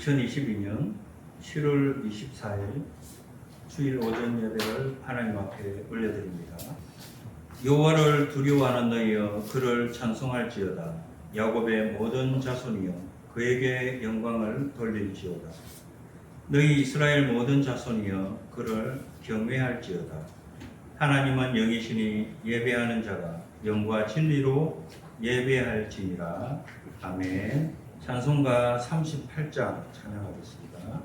2022년 7월 24일 주일 오전 예배를 하나님 앞에 올려드립니다. 여호와를 두려워하는 너희여 그를 찬송할지어다. 야곱의 모든 자손이여 그에게 영광을 돌릴지어다. 너희 이스라엘 모든 자손이여 그를 경외할지어다. 하나님은 영이시니 예배하는 자가 영과 진리로 예배할지니라. 아멘. 찬송가 38장 찬양하겠습니다.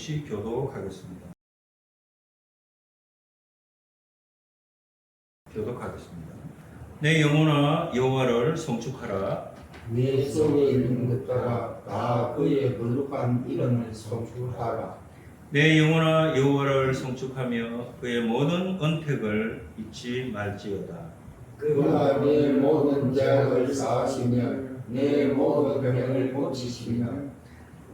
잠시 교독하겠습니다. 내 영혼아 여호와를 송축하라. 내 속에 있는 것들아 다 그의 거룩한 이름을 송축하라. 내 영혼아 여호와를 송축하며 그의 모든 언택을 잊지 말지어다. 그가 내 모든 죄악을 사하시며 내 모든 병을 고치시며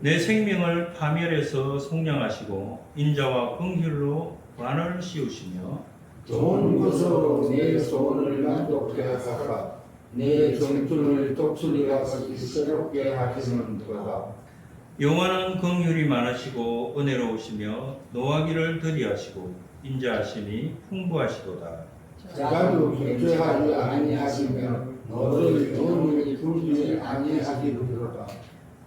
내 생명을 파멸해서 속량하시고 인자와 긍휼로 관을 씌우시며 좋은 것으로 내 소원을 만족케 하사 내 청춘을 독수리와 같이 새롭게 하시는도다. 여호와는 긍휼이 많으시고 은혜로우시며 노하기를 더디하시고 인자하시니 풍부하시도다. 자주 격죄하지 아니하시며 너를 도움이 굴지 아니하시리로다.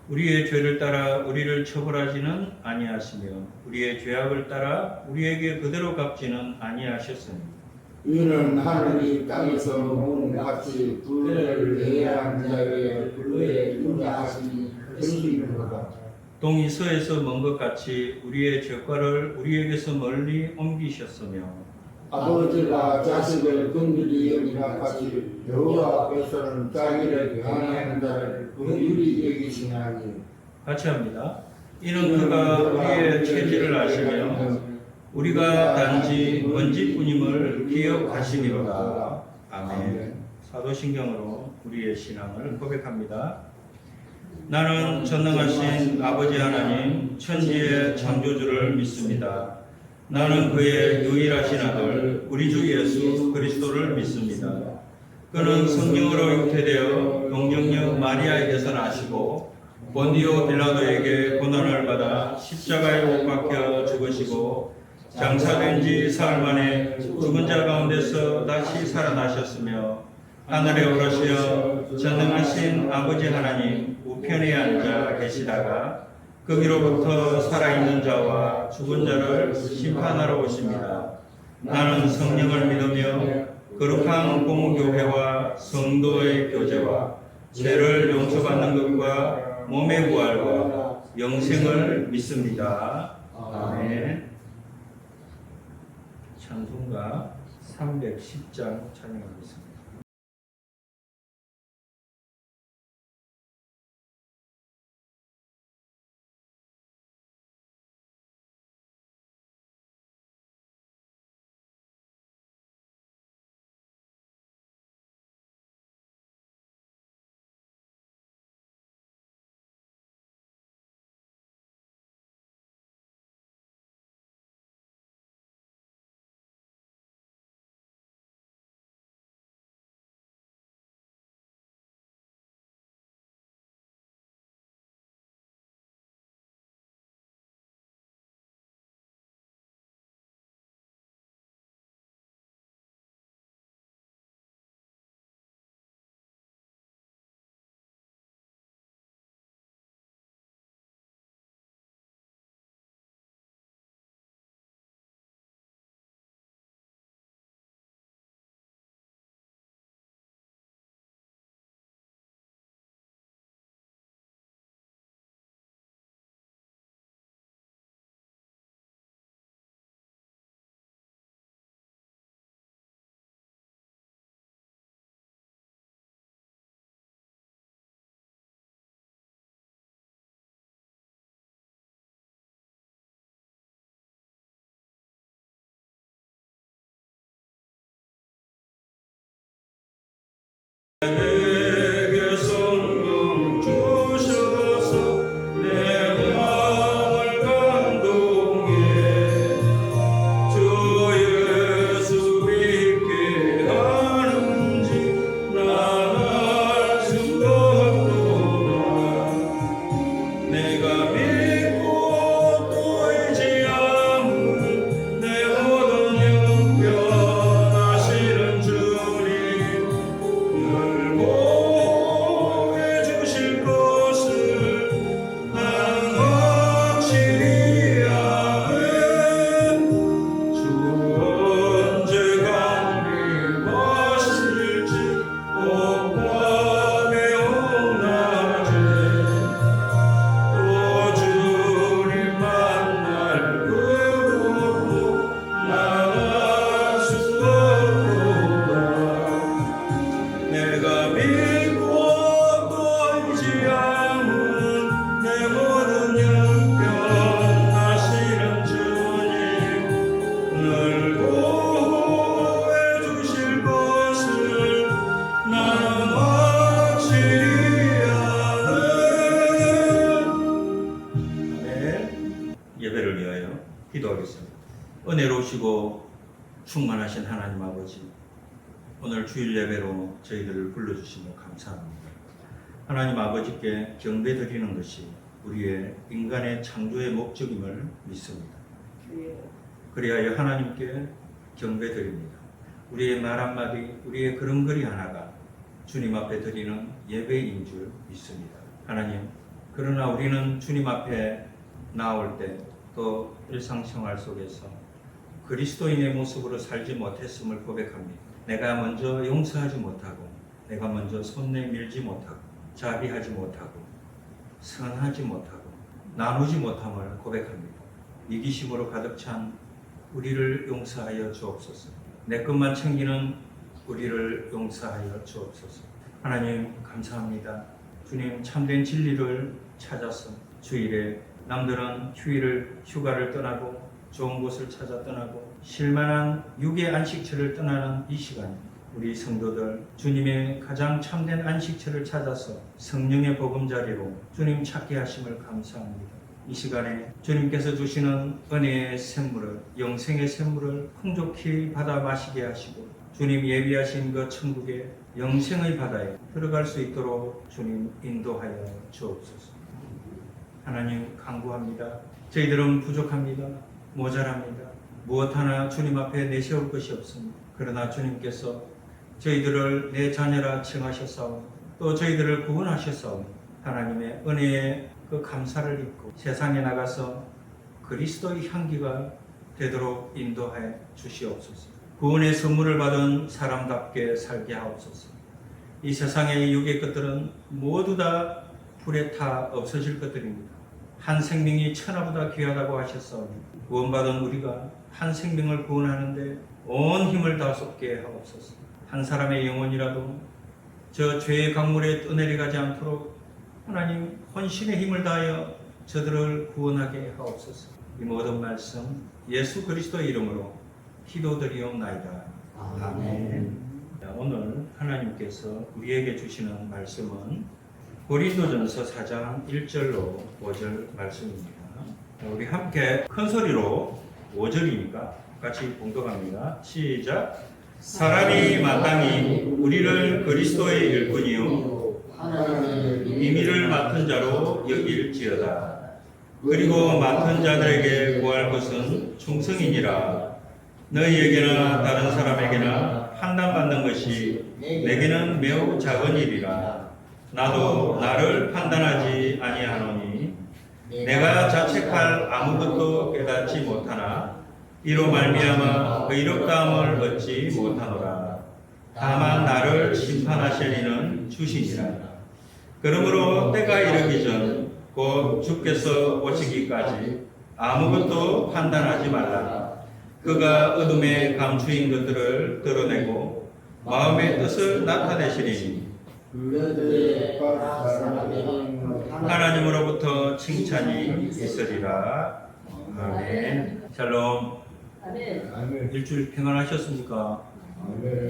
우리의 죄를 따라 우리를 처벌하지는 아니하시며 우리의 죄악을 따라 우리에게 그대로 갚지는 아니하셨으니 이는 하늘이 땅에서 모은 같이 불을 예한 자에게 그의 인자하심이 크시리로다. 동이 서에서 먼 것 같이 우리의 죄과를 우리에게서 멀리 옮기셨으며 아버지가 자식을 긍휼히 여기나 같이 여호와 앞에서는 자기를 강행하는 자를 긍휼히 여기시나니. 같이 합니다. 이는 그가 우리의 체질을 아시며 우리가 단지 먼지뿐임을 기억하시니로다. 아멘. 사도신경으로 우리의 신앙을 고백합니다. 나는 전능하신 아버지 하나님 천지의 창조주를 믿습니다. 나는 그의 유일하신 아들 우리 주 예수 그리스도를 믿습니다. 그는 성령으로 잉태되어 동정녀 마리아에게서 나시고 본디오 빌라도에게 고난을 받아 십자가에 못 박혀 죽으시고 장사된 지 사흘 만에 죽은 자 가운데서 다시 살아나셨으며 하늘에 오르시어 전능하신 아버지 하나님 우편에 앉아 계시다가 거기로부터 살아있는 자와 죽은 자를 심판하러 오십니다. 나는 성령을 믿으며 거룩한 공교회와 성도의 교제와 죄를 용서받는 것과 몸의 부활과 영생을 믿습니다. 아멘. 찬송가 310장 찬양하겠습니다. 내게 성령 주셔서 내 마음을 감동해 주 예수 믿게 하는지 난 알 수 없도다. 내가 믿고 또 의지함은 내 모든 형편하시는 주님 늘 보호해 주실 것을 나는 확실히 아네. 주 언제 강림하실지 밤에 온낮에 또 주님 만날 그것도 나갈 수 없도다. 내가 믿고 또 의지함은 내 모든 형편하시는 주님 늘 보호해 주실 것을 나는 확실히 아네. 아멘. 예배를 위하여 기도하겠습니다. 은혜로우시고 충만하신 하나님 아버지, 오늘 주일 예배로 저희들을 불러주시며 감사합니다. 하나님 아버지께 경배드리는 것이 우리의 인간의 창조의 목적임을 믿습니다. 그리하여 하나님께 경배드립니다. 우리의 말 한마디, 우리의 걸음걸이 하나가 주님 앞에 드리는 예배인 줄 믿습니다. 하나님, 그러나 우리는 주님 앞에 나올 때 또 일상생활 속에서 그리스도인의 모습으로 살지 못했음을 고백합니다. 내가 먼저 용서하지 못하고, 내가 먼저 손 내밀지 못하고, 자비하지 못하고, 선하지 못하고, 나누지 못함을 고백합니다. 이기심으로 가득 찬 우리를 용서하여 주옵소서. 내 것만 챙기는 우리를 용서하여 주옵소서. 하나님 감사합니다. 주님 참된 진리를 찾아서 주일에, 남들은 휴가를 떠나고 좋은 곳을 찾아 떠나고 쉴만한 육의 안식처를 떠나는 이 시간, 우리 성도들 주님의 가장 참된 안식처를 찾아서 성령의 보금자리로 주님 찾게 하심을 감사합니다. 이 시간에 주님께서 주시는 은혜의 샘물을, 영생의 샘물을 풍족히 받아 마시게 하시고 주님 예비하신 그 천국의 영생의 바다에 들어갈 수 있도록 주님 인도하여 주옵소서. 하나님 간구합니다. 저희들은 부족합니다. 모자랍니다. 무엇 하나 주님 앞에 내세울 것이 없습니다. 그러나 주님께서 저희들을 내 자녀라 칭하셨사오니 또 저희들을 구원하셨사오니 하나님의 은혜에 그 감사를 입고 세상에 나가서 그리스도의 향기가 되도록 인도하여 주시옵소서. 구원의 선물을 받은 사람답게 살게 하옵소서. 이 세상의 육의 것들은 모두 다 불에 타 없어질 것들입니다. 한 생명이 천하보다 귀하다고 하셨사오니 구원받은 우리가 한 생명을 구원하는데 온 힘을 다 쏟게 하옵소서. 한 사람의 영혼이라도 저 죄의 강물에 떠내려가지 않도록 하나님 혼신의 힘을 다하여 저들을 구원하게 하옵소서. 이 모든 말씀 예수 그리스도의 이름으로 기도드리옵나이다. 아멘. 오늘 하나님께서 우리에게 주시는 말씀은 고린도전서 4장 1절로 5절 말씀입니다. 우리 함께 큰 소리로 5절이니까 같이 봉독합니다. 시작. 사람이 마땅히 우리를 그리스도의 일꾼이요 비밀을 맡은 자로 여길지어다. 그리고 맡은 자들에게 구할 것은 충성이니라. 너희에게나 다른 사람에게나 판단받는 것이 내게는 매우 작은 일이라. 나도 나를 판단하지 아니하노니 내가 자책할 아무것도 깨닫지 못하나 이로 말미암아 의롭다함을 얻지 못하노라. 다만 나를 심판하실 이는 주시니라. 그러므로 때가 이르기 전 곧 주께서 오시기까지 아무것도 판단하지 말라. 그가 어둠에 감추인 것들을 드러내고 마음의 뜻을 나타내시리니 하나님으로부터 칭찬이 있으리라. 아멘. 샬롬. 아멘. 일주일 평안하셨습니까? 아멘.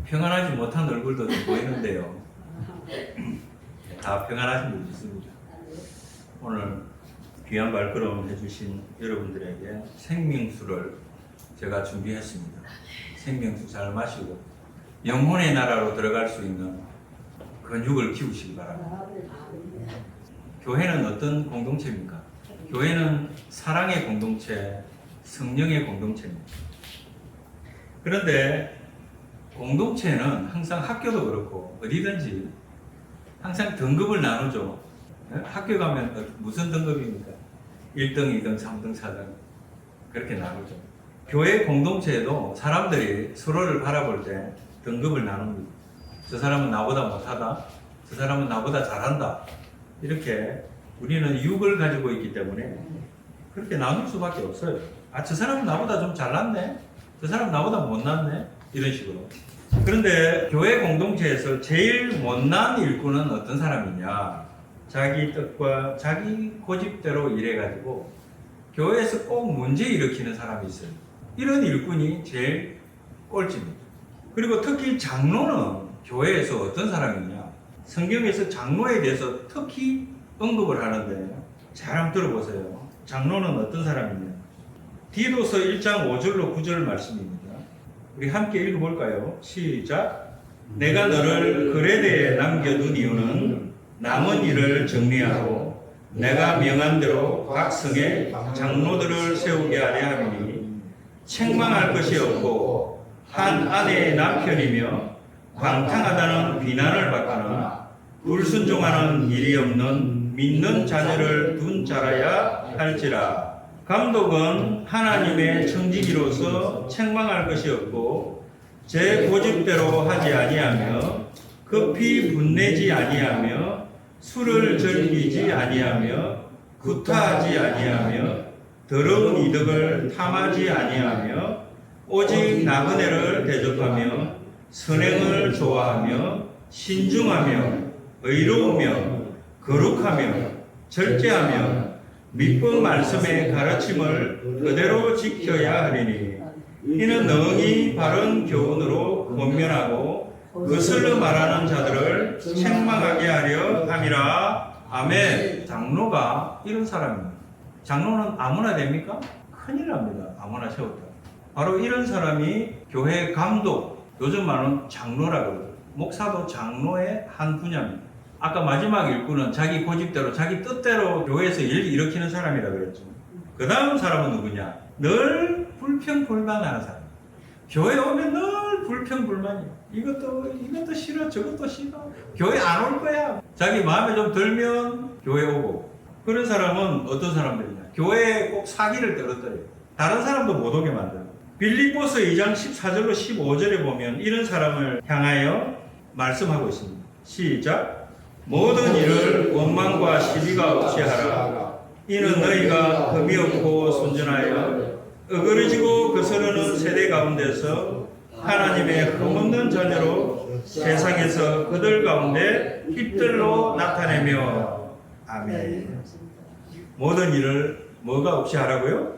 평안하지 못한 얼굴도 좀 보이는데요. 다 평안하신 분 있습니다. 오늘 귀한 발걸음 해주신 여러분들에게 생명수를 제가 준비했습니다. 생명수 잘 마시고 영혼의 나라로 들어갈 수 있는 근육을 키우시기 바랍니다. 교회는 어떤 공동체입니까? 교회는 사랑의 공동체, 성령의 공동체입니다. 그런데 공동체는 항상 학교도 그렇고 어디든지 항상 등급을 나누죠. 학교 가면 무슨 등급입니까? 1등, 2등, 3등, 4등 그렇게 나누죠. 교회 공동체에도 사람들이 서로를 바라볼 때 등급을 나눕니다. 저 사람은 나보다 못하다. 저 사람은 나보다 잘한다. 이렇게 우리는 육을 가지고 있기 때문에 그렇게 나눌 수밖에 없어요. 아, 저 사람은 나보다 좀 잘났네. 저 사람은 나보다 못났네. 이런 식으로. 그런데 교회 공동체에서 제일 못난 일꾼은 어떤 사람이냐? 자기 뜻과 자기 고집대로 일해가지고 교회에서 꼭 문제 일으키는 사람이 있어요. 이런 일꾼이 제일 꼴찌입니다. 그리고 특히 장로는 교회에서 어떤 사람이냐? 성경에서 장로에 대해서 특히 언급을 하는데 잘 한번 들어보세요. 장로는 어떤 사람이냐? 디도서 1장 5절로 9절 말씀입니다. 우리 함께 읽어볼까요? 시작. 내가 너를 그레데에 남겨둔 이유는 남은 일을 정리하고 내가 명한 대로 각 성에 장로들을 세우게 하려 함이니 책망할 것이 없고 한 아내의 남편이며 방탕하다는 비난을 받거나 불순종하는 일이 없는 믿는 자녀를 둔 자라야 할지라. 감독은 하나님의 청지기로서 책망할 것이 없고 제 고집대로 하지 아니하며 급히 분내지 아니하며 술을 즐기지 아니하며 구타하지 아니하며 더러운 이득을 탐하지 아니하며 오직 나그네를 대접하며 선행을 좋아하며 신중하며 의로우며 거룩하며 절제하며 믿음 말씀의 가르침을 그대로 지켜야 하리니 이는 능히 바른 교훈으로 권면하고 거슬러 말하는 자들을 책망하게 하려 함이라. 아멘. 장로가 이런 사람입니다. 장로는 아무나 됩니까? 큰일 납니다. 아무나 세웠다. 바로 이런 사람이 교회 감독, 요즘 말은 장로라고 그러죠. 목사도 장로의 한 분야입니다. 아까 마지막 일꾼은 자기 고집대로 자기 뜻대로 교회에서 일 일으키는 사람이라 그랬죠. 그 다음 사람은 누구냐? 늘 불평불만하는 사람. 교회 오면 늘 불평불만이야. 이것도 싫어, 저것도 싫어. 교회 안 올 거야. 자기 마음에 좀 들면 교회 오고. 그런 사람은 어떤 사람들이냐? 교회에 꼭 사기를 떨어뜨려요. 다른 사람도 못 오게 만들어요. 빌립보서 2장 14절로 15절에 보면 이런 사람을 향하여 말씀하고 있습니다. 시작. 모든 일을 원망과 시비가 없이 하라. 이는 너희가 흠이 없고 순전하여 어그러지고 거스르는 세대 가운데서 하나님의 흠없는 자녀로 세상에서 그들 가운데 빛들로 나타내며. 아멘. 모든 일을 뭐가 없이 하라고요?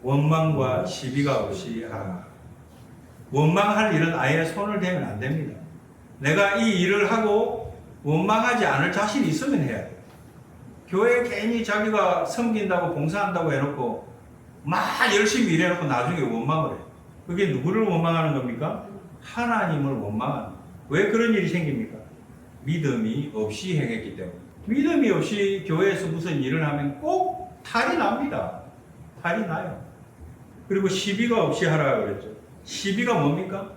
원망과 시비가 없이 하라. 원망할 일은 아예 손을 대면 안 됩니다. 내가 이 일을 하고 원망하지 않을 자신이 있으면 해야 돼요. 교회에 괜히 자기가 섬긴다고 봉사한다고 해놓고 막 열심히 일해놓고 나중에 원망을 해요. 그게 누구를 원망하는 겁니까? 하나님을 원망하는 거예요. 왜 그런 일이 생깁니까? 믿음이 없이 행했기 때문에. 믿음이 없이 교회에서 무슨 일을 하면 꼭 탈이 납니다. 탈이 나요. 그리고 시비가 없이 하라 그랬죠. 시비가 뭡니까?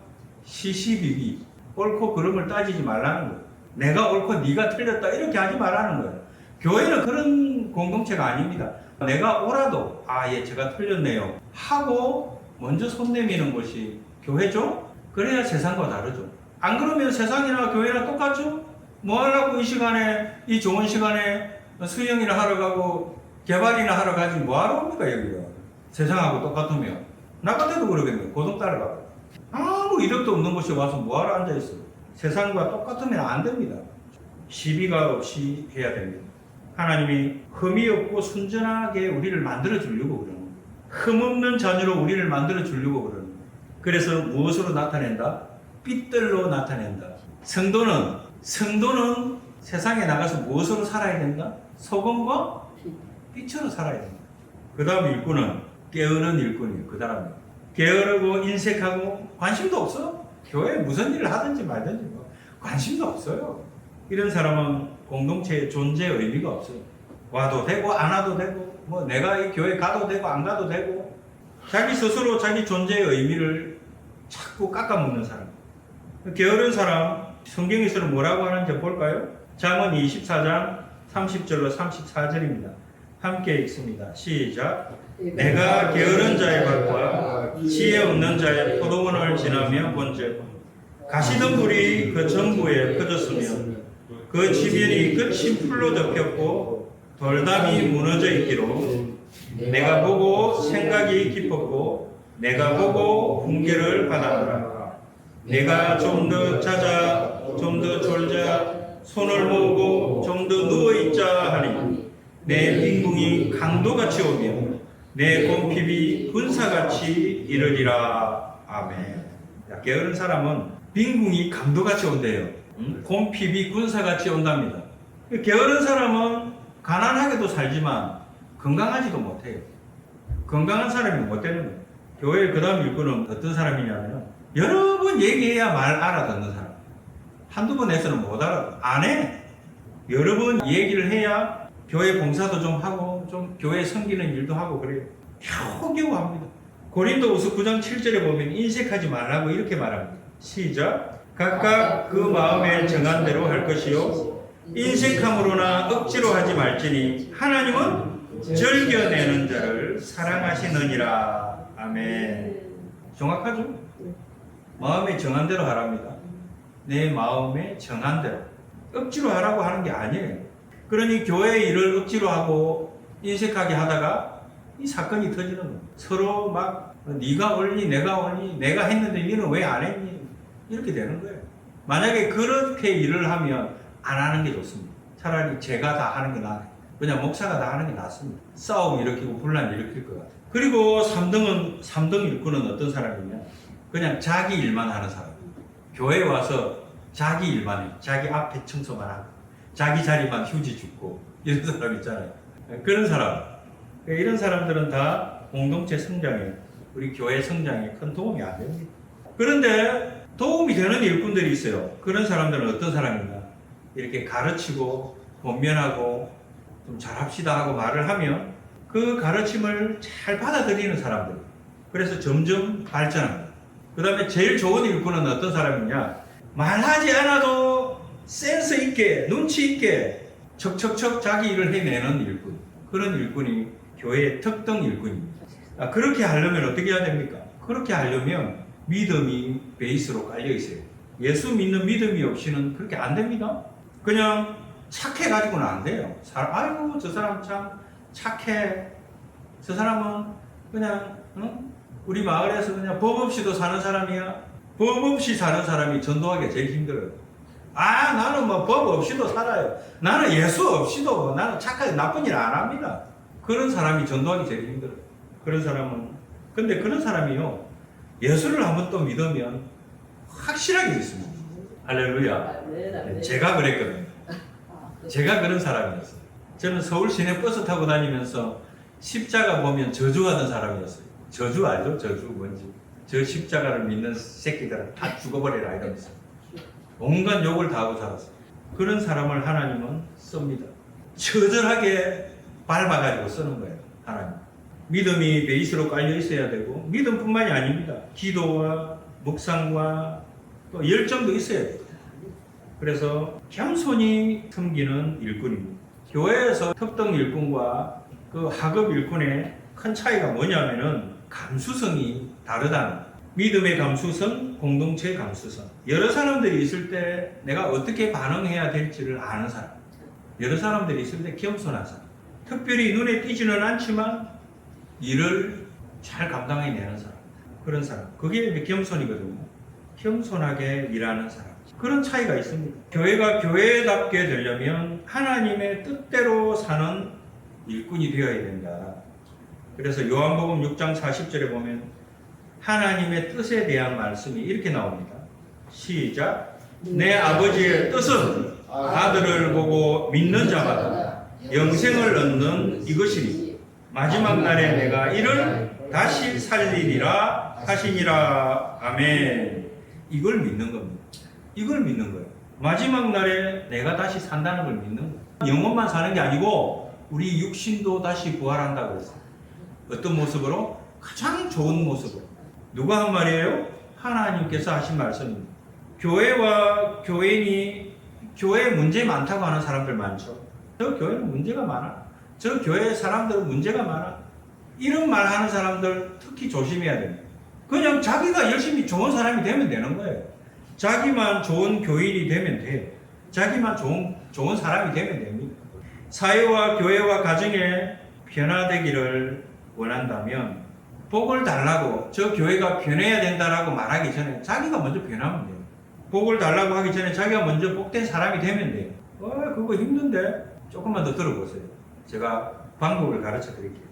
시시비비. 옳고 그름을 따지지 말라는 거예요. 내가 옳고 네가 틀렸다 이렇게 하지 말라는 거예요. 교회는 그런 공동체가 아닙니다. 내가 옳아도 예 제가 틀렸네요 하고 먼저 손 내미는 것이 교회죠. 그래야 세상과 다르죠. 안 그러면 세상이나 교회나 똑같죠. 뭐 하려고 이 시간에 이 좋은 시간에 수영이나 하러 가고 개발이나 하러 가지 뭐 하러 옵니까 여기가. 세상하고 똑같으면 나 같아도 그러겠네요. 고동 따라가고 아무 이득도 없는 곳에 와서 뭐하러 앉아있어요. 세상과 똑같으면 안 됩니다. 시비가 없이 해야 됩니다. 하나님이 흠이 없고 순전하게 우리를 만들어 주려고 그러는 거예요. 흠 없는 자녀로 우리를 만들어 주려고 그러는 거예요. 그래서 무엇으로 나타낸다? 빛들로 나타낸다. 성도는 세상에 나가서 무엇으로 살아야 된다? 소금과 빛으로 살아야 된다. 그 다음 일꾼은 게으른 일꾼이에요. 그 다음에 게으르고 인색하고 관심도 없어. 교회에 무슨 일을 하든지 말든지 뭐 관심도 없어요. 이런 사람은 공동체의 존재의 의미가 없어요. 와도 되고 안 와도 되고 뭐 내가 이 교회 가도 되고 안 가도 되고 자기 스스로 자기 존재의 의미를 자꾸 깎아먹는 사람. 게으른 사람 성경에서는 뭐라고 하는지 볼까요? 잠언 24장 30절로 34절입니다. 함께 읽습니다. 시작. 내가 게으른 자의 밭과 지혜 없는 자의 포도원을 지나며 본즉 가시덤불이 그 전부에 퍼졌으며 그 지면이 끝이 풀로 덮였고 돌담이 무너져 있기로 내가 보고 생각이 깊었고 내가 보고 훈계를 받아노라. 내가 좀 더 자자 좀 더 졸자 손을 모으고 좀 더 누워있자 하니 내 빈궁이 강도같이 오며 내 곰핍이 군사같이 이르리라. 아멘. 게으른 사람은 빈궁이 강도같이 온대요. 곰핍이 군사같이 온답니다. 게으른 사람은 가난하게도 살지만 건강하지도 못해요. 건강한 사람이 못 되는 거예요. 교회의 그 다음 일꾼은 어떤 사람이냐면 여러 번 얘기해야 말 알아듣는 사람. 한두 번 해서는 못 알아. 안 해. 여러 번 얘기를 해야 교회 봉사도 좀 하고 좀 교회 섬기는 일도 하고 그래요. 겨우겨우 합니다. 고린도후서 9장 7절에 보면 인색하지 말라고 이렇게 말합니다. 시작. 각각 그 마음에 정한 대로 할 것이요 인색함으로나 억지로 하지 말지니 하나님은 즐겨내는 자를 사랑하시느니라. 아멘. 정확하죠? 마음에 정한 대로 하랍니다. 내 마음에 정한 대로. 억지로 하라고 하는 게 아니에요. 그러니 교회 일을 억지로 하고 인색하게 하다가 이 사건이 터지는 거예요. 서로 막 네가 옳니 내가 옳니 내가 했는데 너는 왜 안 했니 이렇게 되는 거예요. 만약에 그렇게 일을 하면 안 하는 게 좋습니다. 차라리 제가 다 하는 게 나아요. 그냥 목사가 다 하는 게 낫습니다. 싸움 일으키고 분란 일으킬 것 같아요. 그리고 3등 일꾼은 어떤 사람이냐? 그냥 자기 일만 하는 사람. 교회에 와서 자기 일만 해. 자기 앞에 청소만 하고 자기 자리만 휴지 줍고 이런 사람 있잖아요. 그런 사람. 이런 사람들은 다 공동체 성장에 우리 교회 성장에 큰 도움이 안 됩니다. 그런데 도움이 되는 일꾼들이 있어요. 그런 사람들은 어떤 사람인가? 이렇게 가르치고 권면하고 좀 잘합시다 하고 말을 하면 그 가르침을 잘 받아들이는 사람들. 그래서 점점 발전합니다. 그 다음에 제일 좋은 일꾼은 어떤 사람이냐? 말하지 않아도 센스 있게 눈치 있게 척척척 자기 일을 해내는 일꾼. 그런 일꾼이 교회의 특등 일꾼입니다. 그렇게 하려면 어떻게 해야 됩니까? 그렇게 하려면 믿음이 베이스로 깔려 있어요. 예수 믿는 믿음이 없이는 그렇게 안 됩니다. 그냥 착해가지고는 안 돼요. 아이고 저 사람 참 착해. 저 사람은 그냥 우리 마을에서 그냥 법 없이도 사는 사람이야. 법 없이 사는 사람이 전도하기가 제일 힘들어요. 나는 뭐 법 없이도 살아요. 나는 예수 없이도 나는 착하게 나쁜 일 안 합니다. 그런 사람이 전도하기 제일 힘들어요. 근데 그런 사람이요. 예수를 한번 또 믿으면 확실하게 믿습니다. 할렐루야. 제가 그랬거든요. 제가 그런 사람이었어요. 저는 서울 시내 버스 타고 다니면서 십자가 보면 저주하던 사람이었어요. 저주 알죠? 저주 뭔지. 저 십자가를 믿는 새끼들은 다 죽어버리라 이러면서 온갖 욕을 다 하고 살았어요. 그런 사람을 하나님은 씁니다. 처절하게 밟아가지고 쓰는 거예요. 하나님. 믿음이 베이스로 깔려 있어야 되고 믿음뿐만이 아닙니다. 기도와 묵상과 또 열정도 있어야 돼요. 그래서 겸손히 섬기는 일꾼입니다. 교회에서 특등 일꾼과 그 하급 일꾼의 큰 차이가 뭐냐면은 감수성이 다르다는 믿음의 감수성, 공동체의 감수성. 여러 사람들이 있을 때 내가 어떻게 반응해야 될지를 아는 사람. 여러 사람들이 있을 때 겸손한 사람. 특별히 눈에 띄지는 않지만 일을 잘 감당해내는 사람. 그런 사람. 그게 이제 겸손이거든요. 겸손하게 일하는 사람. 그런 차이가 있습니다. 교회가 교회답게 되려면 하나님의 뜻대로 사는 일꾼이 되어야 된다. 그래서 요한복음 6장 40절에 보면 하나님의 뜻에 대한 말씀이 이렇게 나옵니다. 시작. 내 아버지의 뜻은 아들을 보고 믿는 자마다 영생을 얻는 이것이니 마지막 날에 내가 이를 다시 살리리라 하시니라. 아멘. 이걸 믿는 겁니다. 이걸 믿는 거예요. 마지막 날에 내가 다시 산다는 걸 믿는 거예요. 영혼만 사는 게 아니고 우리 육신도 다시 부활한다고 그랬어요. 어떤 모습으로? 가장 좋은 모습으로. 누가 한 말이에요? 하나님께서 하신 말씀입니다. 교회와 교인이 교회에 문제 많다고 하는 사람들 많죠. 저 교회는 문제가 많아. 저 교회 사람들은 문제가 많아. 이런 말 하는 사람들 특히 조심해야 됩니다. 그냥 자기가 열심히 좋은 사람이 되면 되는 거예요. 자기만 좋은 교인이 되면 돼요. 자기만 좋은 사람이 되면 됩니다. 사회와 교회와 가정에 변화되기를 원한다면 복을 달라고 저 교회가 변해야 된다라고 말하기 전에 자기가 먼저 변하면 돼요. 복을 달라고 하기 전에 자기가 먼저 복된 사람이 되면 돼요. 그거 힘든데 조금만 더 들어보세요. 제가 방법을 가르쳐 드릴게요.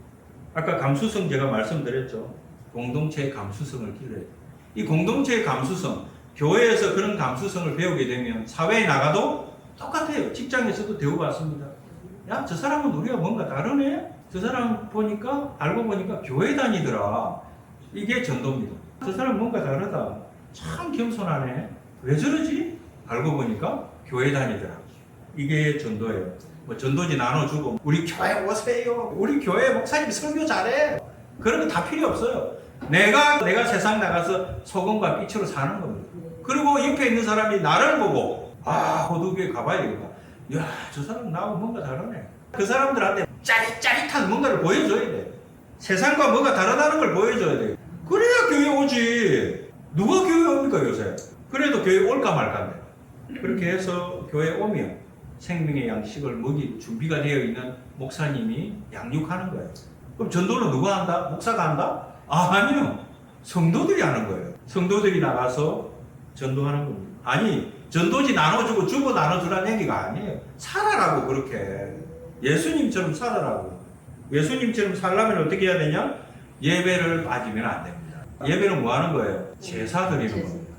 아까 감수성 제가 말씀드렸죠. 공동체의 감수성을 길러야 돼요. 이 공동체의 감수성, 교회에서 그런 감수성을 배우게 되면 사회에 나가도 똑같아요. 직장에서도 배워봤습니다. 야, 저 사람은 우리가 뭔가 다르네? 저 사람 알고 보니까 교회 다니더라. 이게 전도입니다. 저 사람 뭔가 다르다. 참 겸손하네. 왜 저러지? 알고 보니까 교회 다니더라. 이게 전도예요. 뭐 전도지 나눠주고 우리 교회 오세요. 우리 교회 목사님 설교 잘해. 그런 거 다 필요 없어요. 내가 세상 나가서 소금과 빛으로 사는 겁니다. 그리고 옆에 있는 사람이 나를 보고 호두교회 가봐야 되겠다. 야, 저 사람 나하고 뭔가 다르네. 그 사람들한테 짜릿짜릿한 뭔가를 보여줘야 돼. 세상과 뭐가 다르다는 걸 보여줘야 돼. 그래야 교회 오지. 누가 교회 옵니까 요새? 그래도 교회 올까 말까인데. 그렇게 해서 교회 오면 생명의 양식을 먹일 준비가 되어 있는 목사님이 양육하는 거예요. 그럼 전도는 누가 한다? 목사가 한다? 아니요. 성도들이 하는 거예요. 성도들이 나가서 전도하는 겁니다. 아니, 전도지 나눠주고 주고 나눠주라는 얘기가 아니에요. 살아라고 그렇게. 예수님처럼 살아라고. 예수님처럼 살려면 어떻게 해야 되냐? 예배를 빠지면 안 됩니다. 예배는 뭐 하는 거예요? 제사 드리는 겁니다.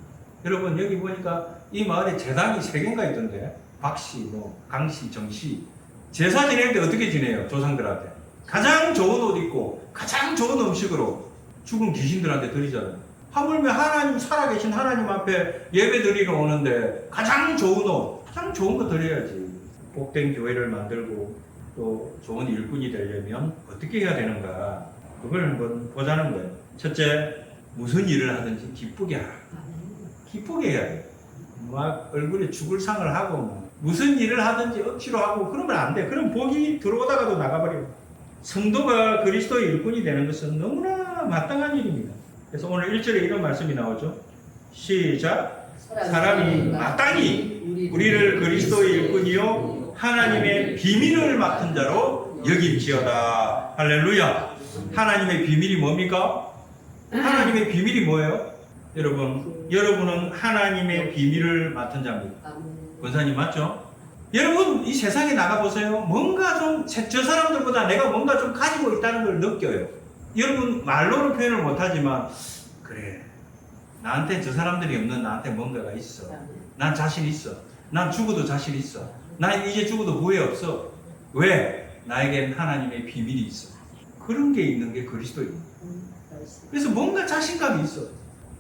여러분 여기 보니까 이 마을에 제당이 3개인가 있던데 박씨, 강씨, 정씨 제사 지낼 때 어떻게 지내요? 조상들한테 가장 좋은 옷 입고 가장 좋은 음식으로 죽은 귀신들한테 드리잖아요. 하물며 하나님 살아계신 하나님 앞에 예배 드리러 오는데 가장 좋은 옷, 가장 좋은 거 드려야지. 복된 교회를 만들고 또 좋은 일꾼이 되려면 어떻게 해야 되는가, 그걸 한번 보자는 거예요. 첫째, 무슨 일을 하든지 기쁘게 하라. 기쁘게 해야 돼요. 막 얼굴에 죽을 상을 하고 무슨 일을 하든지 억지로 하고 그러면 안 돼. 그럼 복이 들어오다가도 나가버려요. 성도가 그리스도의 일꾼이 되는 것은 너무나 마땅한 일입니다. 그래서 오늘 1절에 이런 말씀이 나오죠. 시작. 사람이 마땅히 우리를 그리스도의 일꾼이요 하나님의 비밀을 맡은 자로 여길지어다. 할렐루야. 하나님의 비밀이 뭡니까? 하나님의 비밀이 뭐예요? 여러분은 하나님의 비밀을 맡은 자입니다. 권사님 맞죠? 여러분 이 세상에 나가보세요. 뭔가 좀 저 사람들보다 내가 뭔가 좀 가지고 있다는 걸 느껴요. 여러분 말로는 표현을 못하지만 그래, 나한테 저 사람들이 없는 나한테 뭔가가 있어. 난 자신 있어. 난 죽어도 자신 있어. 난 이제 죽어도 후회 없어. 왜? 나에겐 하나님의 비밀이 있어. 그런 게 있는 게 그리스도입니다. 그래서 뭔가 자신감이 있어.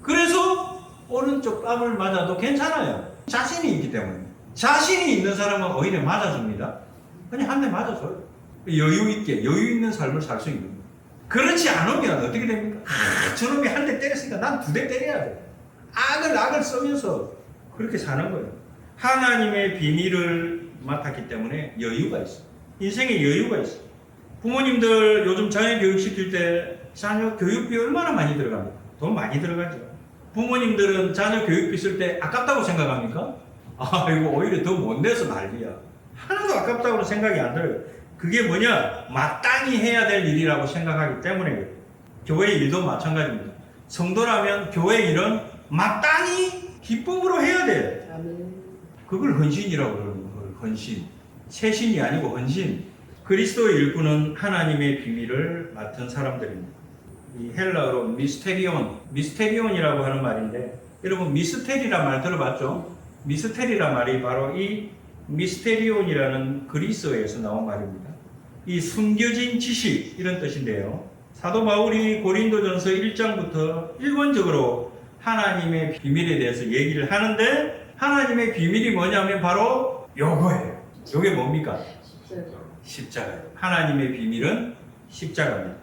그래서 오른쪽 뺨을 맞아도 괜찮아요. 자신이 있기 때문에. 자신이 있는 사람은 오히려 맞아줍니다. 그냥 한 대 맞아줘요. 여유 있게, 여유 있는 삶을 살 수 있는 거예요. 그렇지 않으면 어떻게 됩니까? 저놈이 한 대 때렸으니까 난 2대 때려야 돼. 악을 써면서 그렇게 사는 거예요. 하나님의 비밀을 맡았기 때문에 여유가 있어. 인생에 여유가 있어. 부모님들 요즘 자녀 교육 시킬 때 자녀 교육비 얼마나 많이 들어갑니까? 돈 많이 들어가죠. 부모님들은 자녀 교육비 쓸 때 아깝다고 생각합니까? 이거 오히려 더 못 내서 난리야. 하나도 아깝다고 생각이 안 들어요. 그게 뭐냐? 마땅히 해야 될 일이라고 생각하기 때문에 그래요. 교회 일도 마찬가지입니다. 성도라면 교회 일은 마땅히 기쁨으로 해야 돼요. 그걸 헌신이라고 그러는 거예요. 헌신. 세신이 아니고 헌신. 그리스도의 일꾼은 하나님의 비밀을 맡은 사람들입니다. 이 헬라어로 미스테리온이라고 하는 말인데 여러분 미스테리란 말 들어봤죠? 미스테리란 말이 바로 이 미스테리온이라는 그리스어에서 나온 말입니다. 이 숨겨진 지식 이런 뜻인데요. 사도 바울이 고린도전서 1장부터 일본적으로 하나님의 비밀에 대해서 얘기를 하는데 하나님의 비밀이 뭐냐면 바로 요거예요. 요게 뭡니까? 십자가예요. 하나님의 비밀은 십자가입니다.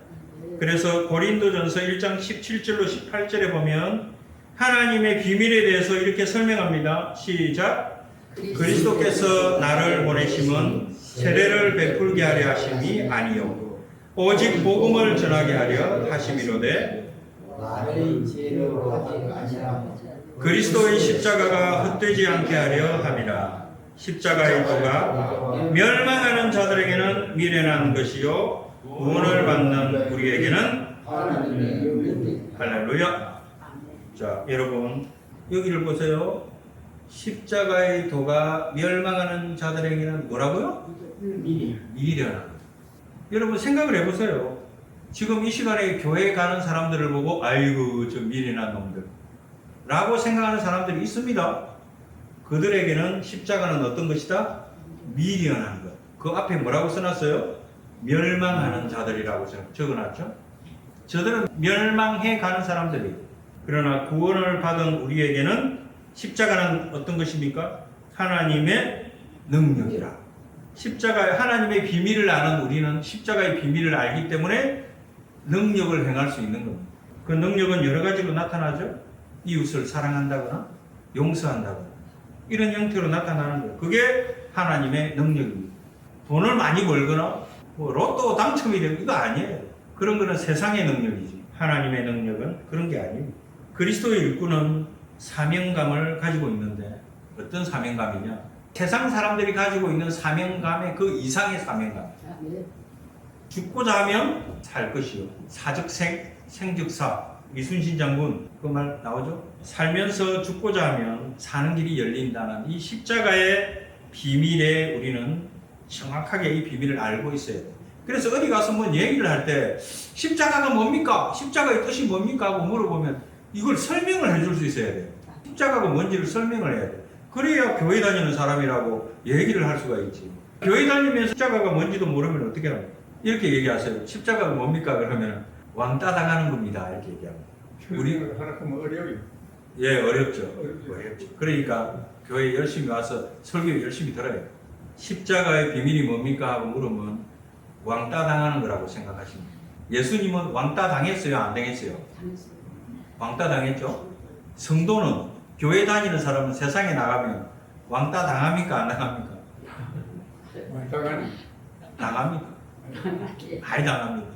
그래서 고린도전서 1장 17절로 18절에 보면 하나님의 비밀에 대해서 이렇게 설명합니다. 시작. 그리스도께서 나를 보내심은 세례를 베풀게 하려 하심이 아니요 오직 복음을 전하게 하려 하심이로되 나의 죄로 하지 아니라 그리스도의 십자가가 헛되지 않게 하려 함이라. 십자가의 도가 멸망하는 자들에게는 미련한 것이요 구원을 받는 우리에게는 하나님의 영광이 할렐루야. 자, 여러분 여기를 보세요. 십자가의 도가 멸망하는 자들에게는 뭐라고요? 미련한. 여러분 생각을 해보세요. 지금 이 시간에 교회 가는 사람들을 보고 아이고 저 미련한 놈들 라고 생각하는 사람들이 있습니다. 그들에게는 십자가는 어떤 것이다? 미련한 것. 그 앞에 뭐라고 써놨어요? 멸망하는 자들이라고 적어놨죠. 저들은 멸망해 가는 사람들이. 그러나 구원을 받은 우리에게는 십자가는 어떤 것입니까? 하나님의 능력이라. 십자가의 하나님의 비밀을 아는 우리는 십자가의 비밀을 알기 때문에 능력을 행할 수 있는 겁니다. 그 능력은 여러 가지로 나타나죠. 이웃을 사랑한다거나 용서한다거나 이런 형태로 나타나는 거예요. 그게 하나님의 능력입니다. 돈을 많이 벌거나 뭐 로또 당첨이 되고 이거 아니에요. 그런 거는 세상의 능력이지. 하나님의 능력은 그런 게 아니에요. 그리스도의 일꾼은 사명감을 가지고 있는데 어떤 사명감이냐? 세상 사람들이 가지고 있는 사명감의 그 이상의 사명감. 죽고자 하면 살 것이요. 사즉생, 생즉사. 이순신 장군 그 말 나오죠? 살면서 죽고자 하면 사는 길이 열린다는 이 십자가의 비밀에 우리는 정확하게 이 비밀을 알고 있어야 돼요. 그래서 어디 가서 뭐 얘기를 할 때 십자가가 뭡니까? 십자가의 뜻이 뭡니까? 하고 물어보면 이걸 설명을 해줄 수 있어야 돼요. 십자가가 뭔지를 설명을 해야 돼요. 그래야 교회 다니는 사람이라고 얘기를 할 수가 있지. 교회 다니면서 십자가가 뭔지도 모르면 어떻게 합니까? 이렇게 얘기하세요. 십자가가 뭡니까? 그러면 왕따 당하는 겁니다. 이렇게 얘기합니다. 우리 하나하면 어려워요. 예, 어렵죠. 어렵죠. 그러니까 교회 열심히 와서 설교 열심히 들어요. 십자가의 비밀이 뭡니까? 하고 물으면 왕따 당하는 거라고 생각하십니다. 예수님은 왕따 당했어요? 안 당했어요? 왕따 당했죠? 성도는 교회 다니는 사람은 세상에 나가면 왕따 당합니까? 안 당합니까? 왕따가 당합니까? 아이 당합니다.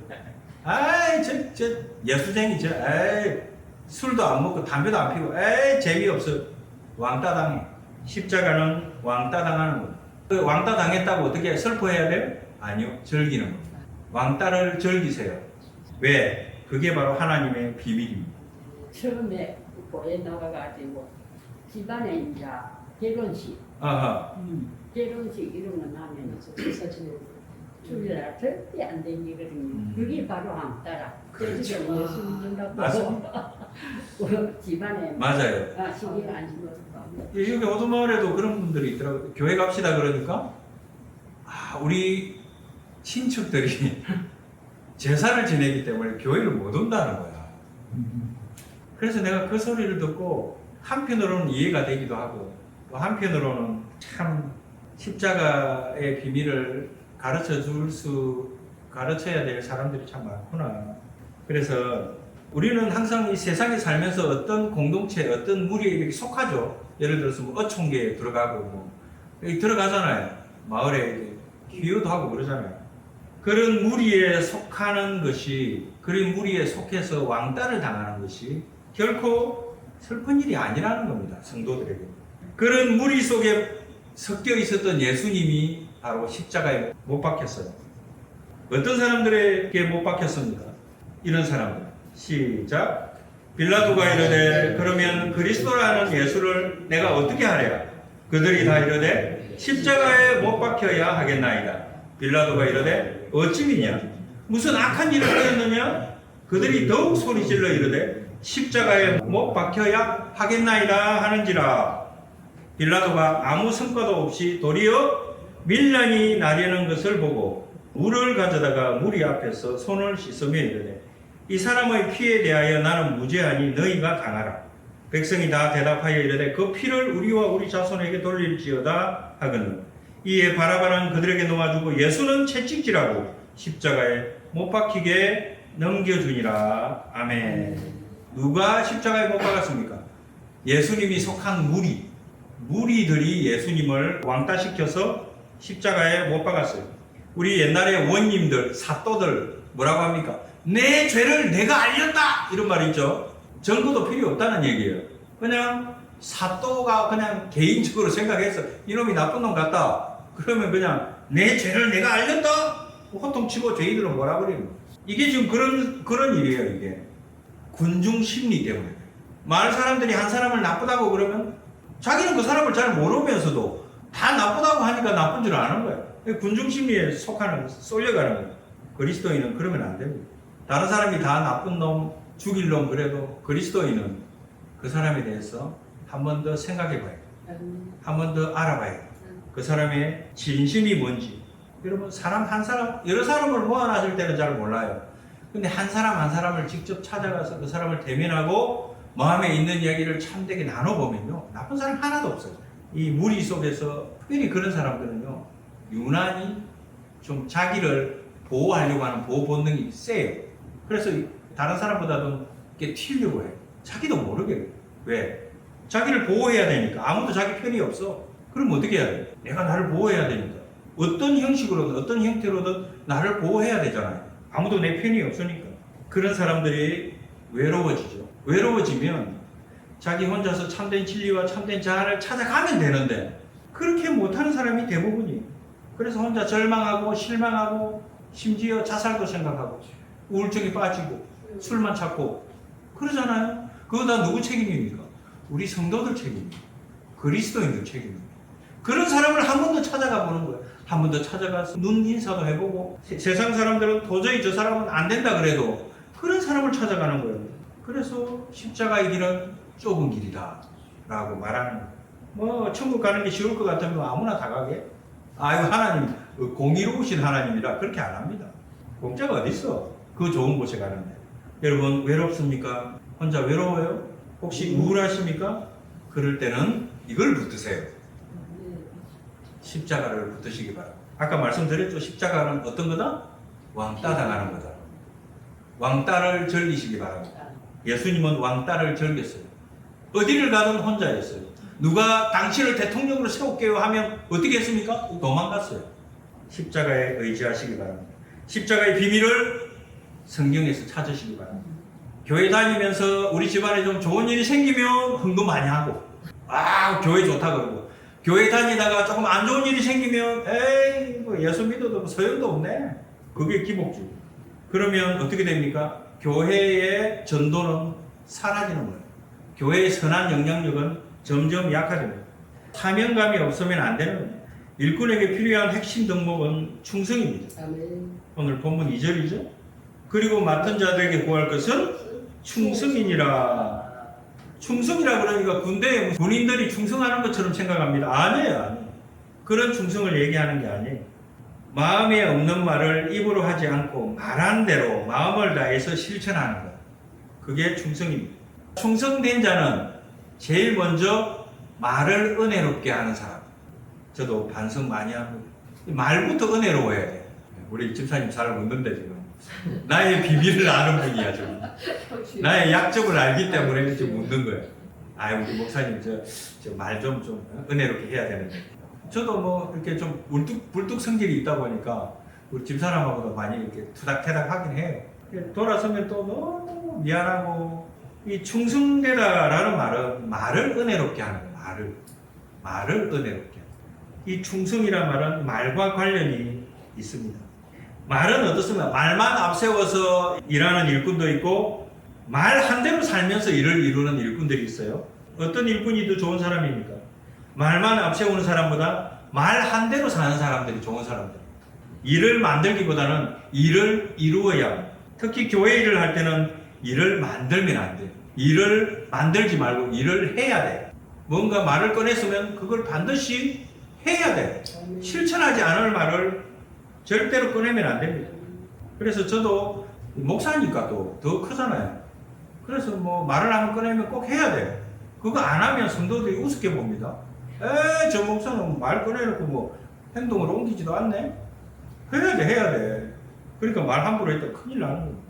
아이 저 예수쟁이 에이 술도 안 먹고 담배도 안 피고 에이 재미없어. 왕따 당해. 십자가는 왕따 당하는 거예요. 그 왕따 당했다고 어떻게 슬퍼해야 돼요? 아니요, 즐기는 겁니다. 왕따를 즐기세요. 왜? 그게 바로 하나님의 비밀입니다. 처음에 교회 나가가지고 집안에 이제 결혼식, 아하. 결혼식 이런 거 나면 주일날 절대 안 되거든요. 그게 바로 왕따라. 그렇죠. 예수 믿는다고 맞습니다. 집안에 맞아요. 시기가 안 심어서 여기 오두마을에도 그런 분들이 있더라고요. 교회 갑시다 그러니까 우리 친척들이 제사를 지내기 때문에 교회를 못 온다는 거야. 그래서 내가 그 소리를 듣고 한편으로는 이해가 되기도 하고 또 한편으로는 참 십자가의 비밀을 가르쳐야 될 사람들이 참 많구나. 그래서 우리는 항상 이 세상에 살면서 어떤 공동체, 어떤 무리에 속하죠. 예를 들어서 뭐 어촌계에 들어가고 뭐 여기 들어가잖아요. 마을에 기여도 하고 그러잖아요. 그런 무리에 속하는 것이, 그런 무리에 속해서 왕따를 당하는 것이 결코 슬픈 일이 아니라는 겁니다. 성도들에게. 그런 무리 속에 섞여 있었던 예수님이 바로 십자가에 못 박혔어요. 어떤 사람들에게 못 박혔습니까? 이런 사람들. 시작. 빌라도가 이르되 그러면 그리스도라는 예수를 내가 어떻게 하랴? 그들이 다 이르되 십자가에 못 박혀야 하겠나이다. 빌라도가 이르되 어찌 믿냐? 무슨 악한 일을 하였느냐? 그들이 더욱 소리질러 이르되 십자가에 못 박혀야 하겠나이다 하는지라. 빌라도가 아무 성과도 없이 도리어 밀란이 나려는 것을 보고 물을 가져다가 무리 앞에서 손을 씻으며 이르되 이 사람의 피에 대하여 나는 무죄하니 너희가 당하라. 백성이 다 대답하여 이르되 그 피를 우리와 우리 자손에게 돌릴지어다 하거늘 이에 바라바는 그들에게 놓아주고 예수는 채찍질하고 십자가에 못 박히게 넘겨주니라. 아멘. 누가 십자가에 못 박았습니까? 예수님이 속한 무리들이 예수님을 왕따시켜서 십자가에 못 박았어요. 우리 옛날에 원님들, 사또들 뭐라고 합니까? 내 죄를 내가 알렸다! 이런 말 있죠. 증거도 필요 없다는 얘기예요. 그냥 사또가 그냥 개인적으로 생각해서 이놈이 나쁜 놈 같다. 그러면 그냥 내 죄를 내가 알렸다? 호통치고 죄인들은 뭐라 그래요? 이게 지금 그런 일이에요, 이게. 군중 심리 때문에. 마을 사람들이 한 사람을 나쁘다고 그러면 자기는 그 사람을 잘 모르면서도 다 나쁘다고 하니까 나쁜 줄 아는 거예요. 군중 심리에 쏠려가는 거예요. 그리스도인은 그러면 안 됩니다. 다른 사람이 다 나쁜 놈, 죽일 놈 그래도 그리스도인은 그 사람에 대해서 한 번 더 생각해 봐야 돼요. 한 번 더 알아봐야 돼요. 그 사람의 진심이 뭔지. 여러분, 사람 한 사람, 여러 사람을 모아놨을 때는 잘 몰라요. 근데 한 사람 한 사람을 직접 찾아가서 그 사람을 대면하고 마음에 있는 이야기를 참되게 나눠보면요. 나쁜 사람 하나도 없어요. 이 무리 속에서 특별히 그런 사람들은요. 유난히 좀 자기를 보호하려고 하는 보호 본능이 세요. 그래서 다른 사람보다도 이렇게 튀려고 해요. 자기도 모르게. 왜? 자기를 보호해야 되니까. 아무도 자기 편이 없어. 그럼 어떻게 해야 돼? 내가 나를 보호해야 되니까. 어떤 형식으로든 어떤 형태로든 나를 보호해야 되잖아요. 아무도 내 편이 없으니까. 그런 사람들이 외로워지죠. 외로워지면 자기 혼자서 참된 진리와 참된 자아를 찾아가면 되는데 그렇게 못하는 사람이 대부분이에요. 그래서 혼자 절망하고 실망하고 심지어 자살도 생각하고 우울증에 빠지고 술만 찾고 그러잖아요. 그거 다 누구 책임입니까? 우리 성도들 책임입니다. 그리스도인들 책임입니다. 그런 사람을 한 번 더 찾아가 보는 거예요. 한 번 더 찾아가서 눈 인사도 해보고 세상 사람들은 도저히 저 사람은 안 된다 그래도 그런 사람을 찾아가는 거예요. 그래서 십자가의 길은 좁은 길이다 라고 말하는 거예요. 뭐 천국 가는 게 쉬울 것 같으면 아무나 다 가게. 아이고 하나님 공의로우신 하나님이라 그렇게 안 합니다. 공짜가 어디 있어? 그 좋은 곳에 가는데. 여러분 외롭습니까? 혼자 외로워요? 혹시 우울하십니까? 그럴 때는 이걸 붙드세요. 십자가를 붙드시기 바랍니다. 아까 말씀드렸죠. 십자가는 어떤 거다? 왕따 당하는 거다. 왕따를 즐기시기 바랍니다. 예수님은 왕따를 즐겼어요. 어디를 가든 혼자였어요. 누가 당신을 대통령으로 세울게요 하면 어떻게 했습니까? 도망갔어요. 십자가에 의지하시기 바랍니다. 십자가의 비밀을 성경에서 찾으시기 바랍니다. 교회 다니면서 우리 집안에 좀 좋은 일이 생기면 흥도 많이 하고 교회 좋다 그러고 교회 다니다가 조금 안 좋은 일이 생기면 에이 뭐 예수 믿어도 소용도 없네. 그게 기복주의. 그러면 어떻게 됩니까? 교회의 전도는 사라지는 거예요. 교회의 선한 영향력은 점점 약화됩니다. 사명감이 없으면 안 되는 거예요. 일꾼에게 필요한 핵심 덕목은 충성입니다. 오늘 본문 2절이죠. 그리고 맡은 자들에게 구할 것은 충성이니라. 충성이라 그러니까 군대에 군인들이 충성하는 것처럼 생각합니다. 아니에요. 그런 충성을 얘기하는 게 아니에요. 마음에 없는 말을 입으로 하지 않고 말한 대로 마음을 다해서 실천하는 것. 그게 충성입니다. 충성된 자는 제일 먼저 말을 은혜롭게 하는 사람. 저도 반성 많이 합니다. 말부터 은혜로워야 돼요. 우리 집사님 잘 묻는데 지금. 나의 비밀을 아는 분이야 지금. 나의 약점을 알기 때문에 지금 묻는 거예요. 우리 목사님 저 말 좀 은혜롭게 해야 되는데. 저도 뭐 이렇게 좀 불뚝 성질이 있다 보니까 우리 집사람하고도 많이 이렇게 투닥태닥 하긴 해요. 돌아서면 또 너무 미안하고 이 충성되다라는 말은 말을 은혜롭게 하는 거예요. 말을 은혜롭게 하는 거예요. 이 충성이란 말은 말과 관련이 있습니다. 말은 어떻습니까? 말만 앞세워서 일하는 일꾼도 있고 말 한 대로 살면서 일을 이루는 일꾼들이 있어요. 어떤 일꾼이 더 좋은 사람입니까? 말만 앞세우는 사람보다 말 한 대로 사는 사람들이 좋은 사람들. 일을 만들기보다는 일을 이루어야 합니다. 특히 교회 일을 할 때는 일을 만들면 안 돼요. 일을 만들지 말고 일을 해야 돼. 뭔가 말을 꺼냈으면 그걸 반드시 해야 돼. 실천하지 않을 말을 절대로 꺼내면 안 됩니다. 그래서 저도 목사니까 또 더 크잖아요. 그래서 뭐 말을 한번 꺼내면 꼭 해야 돼. 그거 안 하면 성도들이 우습게 봅니다. 저 목사는 말 꺼내놓고 뭐 행동을 옮기지도 않네? 해야 돼, 해야 돼. 그러니까 말 함부로 했다 큰일 나는 거예요.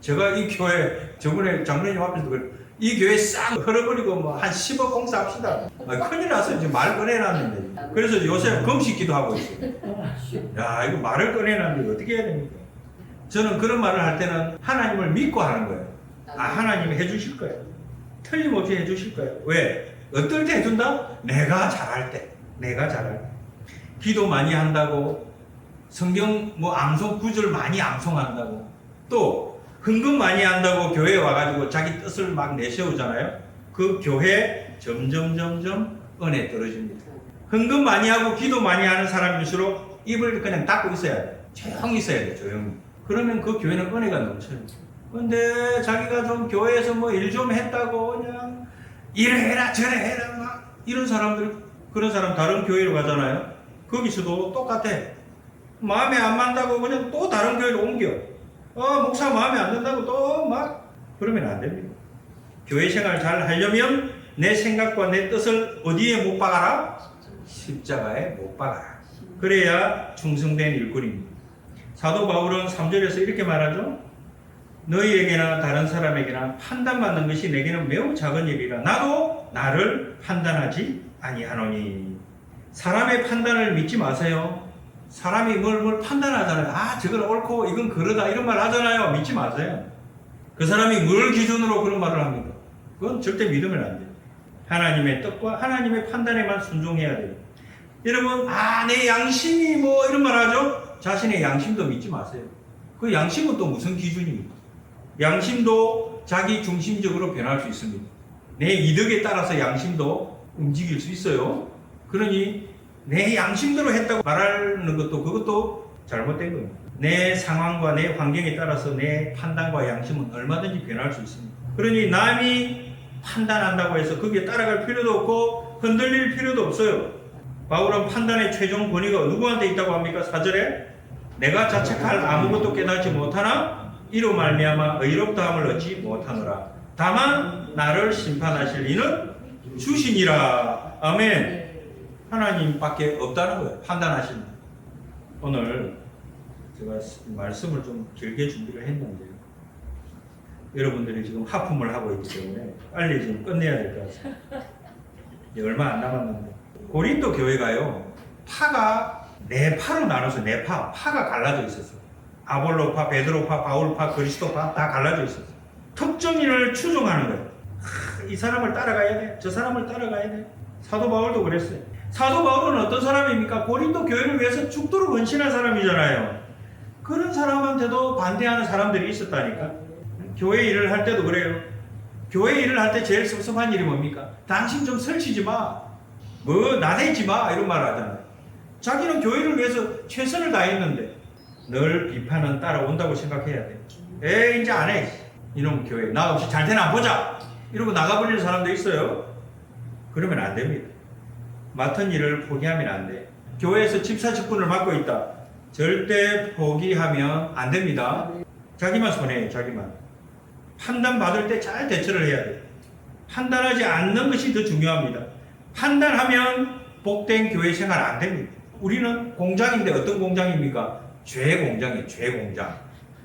제가 이 교회, 저번에 장로님 앞에서 그래, 이 교회 싹 흘러버리고 뭐 한 10억 공사합시다. 큰일 났어요. 지금 말 꺼내놨는데. 그래서 요새 금식기도 하고 있어요. 야, 이거 말을 꺼내놨는데 어떻게 해야 됩니까? 저는 그런 말을 할 때는 하나님을 믿고 하는 거예요. 하나님이 해주실 거예요. 틀림없이 해주실 거예요. 왜? 어떨 때 해준다? 내가 잘할 때. 내가 잘할 때. 기도 많이 한다고, 성경 뭐 암송 구절 많이 암송한다고, 또 헌금 많이 한다고 교회에 와가지고 자기 뜻을 막 내세우잖아요. 그 교회 점점 은혜 떨어집니다. 헌금 많이 하고 기도 많이 하는 사람일수록 입을 그냥 닫고 있어야 돼. 조용히 있어야 돼, 조용히. 그러면 그 교회는 은혜가 넘쳐요. 근데 자기가 좀 교회에서 뭐 일 좀 했다고 그냥 이래 해라 저래 해라 막 이런 사람들, 그런 사람 다른 교회로 가잖아요. 거기서도 똑같아. 마음에 안 맞다고 그냥 또 다른 교회로 옮겨. 목사 마음에 안 든다고 또 막 그러면 안 됩니다. 교회 생활 잘 하려면 내 생각과 내 뜻을 어디에 못 박아라? 십자가에 못 박아라. 그래야 충성된 일꾼입니다. 사도 바울은 3절에서 이렇게 말하죠. 너희에게나 다른 사람에게나 판단받는 것이 내게는 매우 작은 일이라 나도 나를 판단하지 아니하노니. 사람의 판단을 믿지 마세요. 사람이 뭘 판단하잖아요. 저건 옳고 이건 그러다 이런 말 하잖아요. 믿지 마세요. 그 사람이 뭘 기준으로 그런 말을 합니까? 그건 절대 믿으면 안 돼요. 하나님의 뜻과 하나님의 판단에만 순종해야 돼요. 여러분 내 양심이 뭐 이런 말 하죠? 자신의 양심도 믿지 마세요. 그 양심은 또 무슨 기준입니까? 양심도 자기 중심적으로 변할 수 있습니다. 내 이득에 따라서 양심도 움직일 수 있어요. 그러니 내 양심대로 했다고 말하는 것도 그것도 잘못된 겁니다. 내 상황과 내 환경에 따라서 내 판단과 양심은 얼마든지 변할 수 있습니다. 그러니 남이 판단한다고 해서 거기에 따라갈 필요도 없고 흔들릴 필요도 없어요. 바울은 판단의 최종 권위가 누구한테 있다고 합니까? 4절에 내가 자책할 아무것도 깨닫지 못하나 이로 말미암아 의롭다함을 얻지 못하노라. 다만 나를 심판하실 이는 주시니라. 아멘. 하나님밖에 없다는 거예요. 판단하시는. 오늘 제가 말씀을 좀 길게 준비를 했는데요. 여러분들이 지금 하품을 하고 있기 때문에 빨리 좀 끝내야 될 것 같습니다. 얼마 안 남았는데. 고린도 교회가요, 파가 네 파로 나눠서 파가 갈라져 있었어요. 아볼로파, 베드로파, 바울파, 그리스도파 다 갈라져 있었어요. 특정인을 추종하는 거예요. 이 사람을 따라가야 돼. 저 사람을 따라가야 돼. 사도 바울도 그랬어요. 사도 바울은 어떤 사람입니까? 고린도 교회를 위해서 죽도록 헌신한 사람이잖아요. 그런 사람한테도 반대하는 사람들이 있었다니까. 교회 일을 할 때도 그래요. 교회 일을 할 때 제일 섭섭한 일이 뭡니까? 당신 좀 설치지 마. 나대지 마. 이런 말을 하잖아요. 자기는 교회를 위해서 최선을 다했는데 늘 비판은 따라온다고 생각해야 돼. 이제 안 해. 이놈 교회 나 없이 잘 되나 보자. 이러고 나가버리는 사람도 있어요. 그러면 안 됩니다. 맡은 일을 포기하면 안 돼. 교회에서 집사 직분을 맡고 있다. 절대 포기하면 안 됩니다. 자기만 손해요. 자기만. 판단받을 때 잘 대처를 해야 돼요. 판단하지 않는 것이 더 중요합니다. 판단하면 복된 교회 생활 안 됩니다. 우리는 공장인데 어떤 공장입니까? 죄 공장이에요. 죄 공장.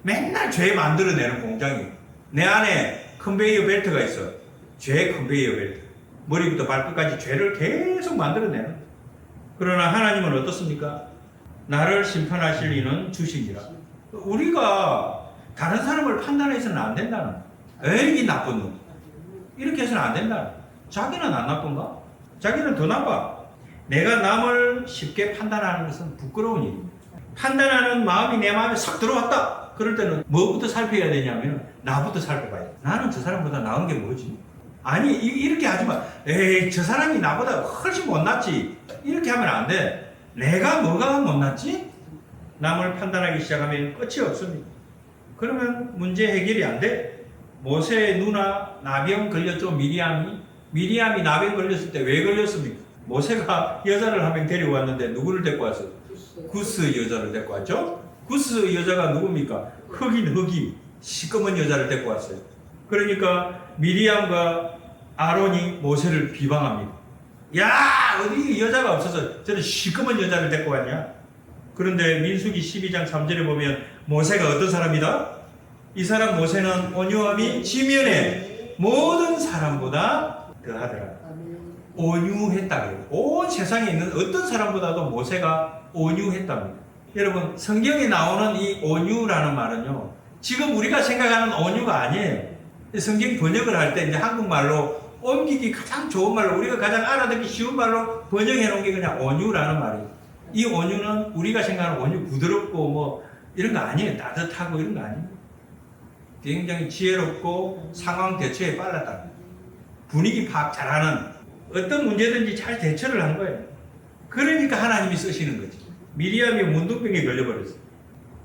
맨날 죄 만들어내는 공장이에요. 내 안에 컨베이어 벨트가 있어요. 죄 컨베이어 벨트. 머리부터 발끝까지 죄를 계속 만들어내는. 그러나 하나님은 어떻습니까? 나를 심판하실 이는 주시니라. 우리가 다른 사람을 판단해서는 안 된다는. 에이 나쁜 놈. 이렇게 해서는 안 된다는. 자기는 안 나쁜가? 자기는 더 나빠. 내가 남을 쉽게 판단하는 것은 부끄러운 일입니다. 판단하는 마음이 내 마음에 싹 들어왔다. 그럴 때는 뭐부터 살펴야 되냐면 나부터 살펴봐야 돼. 나는 저 사람보다 나은 게 뭐지? 아니 이렇게 하지 마. 에이 저 사람이 나보다 훨씬 못났지. 이렇게 하면 안 돼. 내가 뭐가 못났지? 남을 판단하기 시작하면 끝이 없습니다. 그러면 문제 해결이 안 돼. 모세의 누나 나병 걸렸죠. 미리암이 나병 걸렸을 때 왜 걸렸습니까? 모세가 여자를 한 명 데려왔는데 누구를 데리고 왔어요? 구스 여자를 데리고 왔죠. 구스 여자가 누굽니까? 흑인 시꺼먼 여자를 데리고 왔어요. 그러니까 미리암과 아론이 모세를 비방합니다. 야, 어디 여자가 없어서 저런 시커먼 여자를 데리고 왔냐? 그런데 민수기 12장 3절에 보면 모세가 어떤 사람이다? 이 사람 모세는 온유함이 지면에 모든 사람보다 더하더라. 온유했다 그래요. 온 세상에 있는 어떤 사람보다도 모세가 온유했답니다. 여러분, 성경에 나오는 이 온유라는 말은요, 지금 우리가 생각하는 온유가 아니에요. 성경 번역을 할 때 이제 한국말로 옮기기 가장 좋은 말로, 우리가 가장 알아듣기 쉬운 말로 번역해 놓은 게 그냥 온유라는 말이에요. 이 온유는 우리가 생각하는 온유, 부드럽고 뭐 이런 거 아니에요. 따뜻하고 이런 거 아니에요. 굉장히 지혜롭고 상황 대처에 빨랐다. 분위기 파악 잘하는, 어떤 문제든지 잘 대처를 한 거예요. 그러니까 하나님이 쓰시는 거지. 미리암이 문둥병에 걸려버렸어요.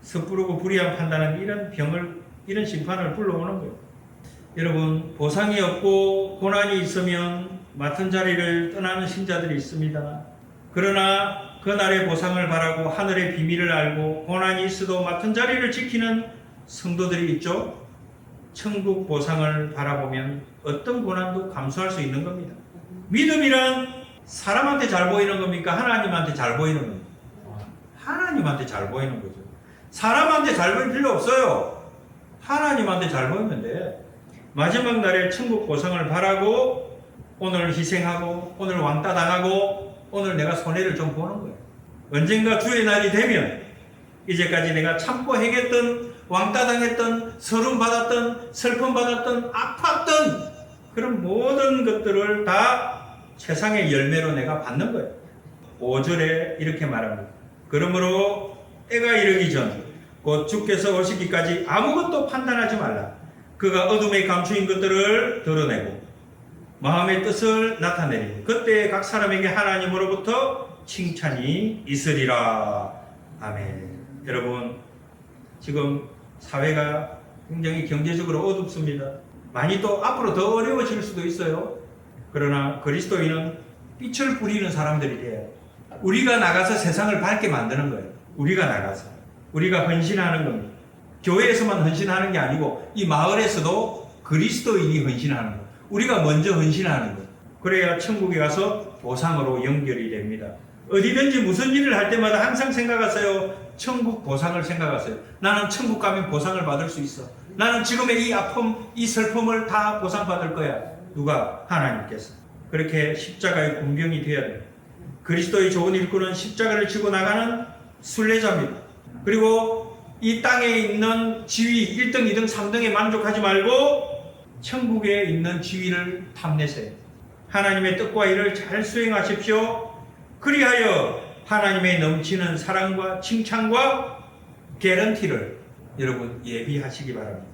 섣부르고 불의한 판단은 이런 심판을 불러오는 거예요. 여러분, 보상이 없고 고난이 있으면 맡은 자리를 떠나는 신자들이 있습니다. 그러나 그날의 보상을 바라고 하늘의 비밀을 알고 고난이 있어도 맡은 자리를 지키는 성도들이 있죠. 천국 보상을 바라보면 어떤 고난도 감수할 수 있는 겁니다. 믿음이란 사람한테 잘 보이는 겁니까? 하나님한테 잘 보이는 겁니까? 하나님한테 잘 보이는 거죠. 사람한테 잘 보일 필요 없어요. 하나님한테 잘 보이면 돼. 마지막 날에 천국 보상을 바라고 오늘 희생하고 오늘 왕따 당하고 오늘 내가 손해를 좀 보는 거예요. 언젠가 주의 날이 되면 이제까지 내가 참고 해겠던, 왕따 당했던, 서름 받았던, 슬픔 받았던, 아팠던 그런 모든 것들을 다 세상의 열매로 내가 받는 거예요. 5절에 이렇게 말합니다. 그러므로 때가 이르기 전 곧 주께서 오시기까지 아무것도 판단하지 말라. 그가 어둠에 감추인 것들을 드러내고 마음의 뜻을 나타내리니 그때 각 사람에게 하나님으로부터 칭찬이 있으리라. 아멘. 여러분, 지금 사회가 굉장히 경제적으로 어둡습니다. 많이 또 앞으로 더 어려워질 수도 있어요. 그러나 그리스도인은 빛을 부리는 사람들이 돼요. 우리가 나가서 세상을 밝게 만드는 거예요. 우리가 헌신하는 겁니다. 교회에서만 헌신하는 게 아니고 이 마을에서도 그리스도인이 헌신하는 거예요. 우리가 먼저 헌신하는 거예요. 그래야 천국에 가서 보상으로 연결이 됩니다. 어디든지 무슨 일을 할 때마다 항상 생각하세요. 천국 보상을 생각하세요. 나는 천국 가면 보상을 받을 수 있어. 나는 지금의 이 아픔, 이 슬픔을 다 보상받을 거야. 누가? 하나님께서. 그렇게 십자가의 군병이 되어야 돼요. 그리스도의 좋은 일꾼은 십자가를 지고 나가는 순례자입니다. 그리고 이 땅에 있는 지위 1등, 2등, 3등에 만족하지 말고 천국에 있는 지위를 탐내세요. 하나님의 뜻과 일을 잘 수행하십시오. 그리하여 하나님의 넘치는 사랑과 칭찬과 개런티를 여러분 예비하시기 바랍니다.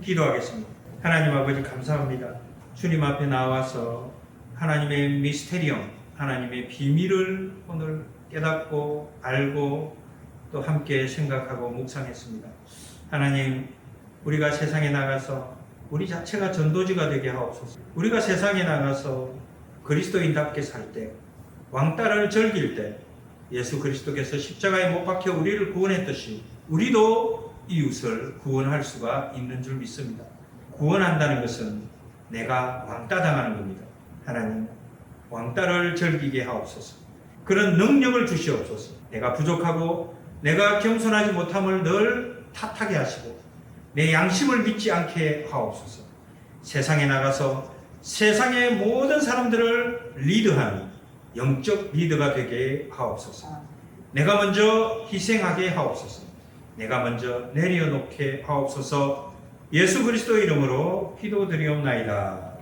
기도하겠습니다. 하나님 아버지 감사합니다. 주님 앞에 나와서 하나님의 미스테리엄, 하나님의 비밀을 오늘 깨닫고 알고 또 함께 생각하고 묵상했습니다. 하나님, 우리가 세상에 나가서 우리 자체가 전도지가 되게 하옵소서. 우리가 세상에 나가서 그리스도인답게 살 때, 왕따를 즐길 때 예수 그리스도께서 십자가에 못 박혀 우리를 구원했듯이 우리도 이웃을 구원할 수가 있는 줄 믿습니다. 구원한다는 것은 내가 왕따 당하는 겁니다. 하나님, 왕따를 즐기게 하옵소서. 그런 능력을 주시옵소서. 내가 부족하고 내가 겸손하지 못함을 늘 탓하게 하시고 내 양심을 믿지 않게 하옵소서. 세상에 나가서 세상의 모든 사람들을 리드하는 영적 리더가 되게 하옵소서. 내가 먼저 희생하게 하옵소서. 내가 먼저 내려놓게 하옵소서. 예수 그리스도 이름으로 기도드리옵나이다.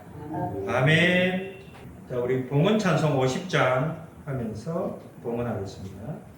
아멘. 자, 우리 봉헌 찬송 50장 하면서 봉헌하겠습니다.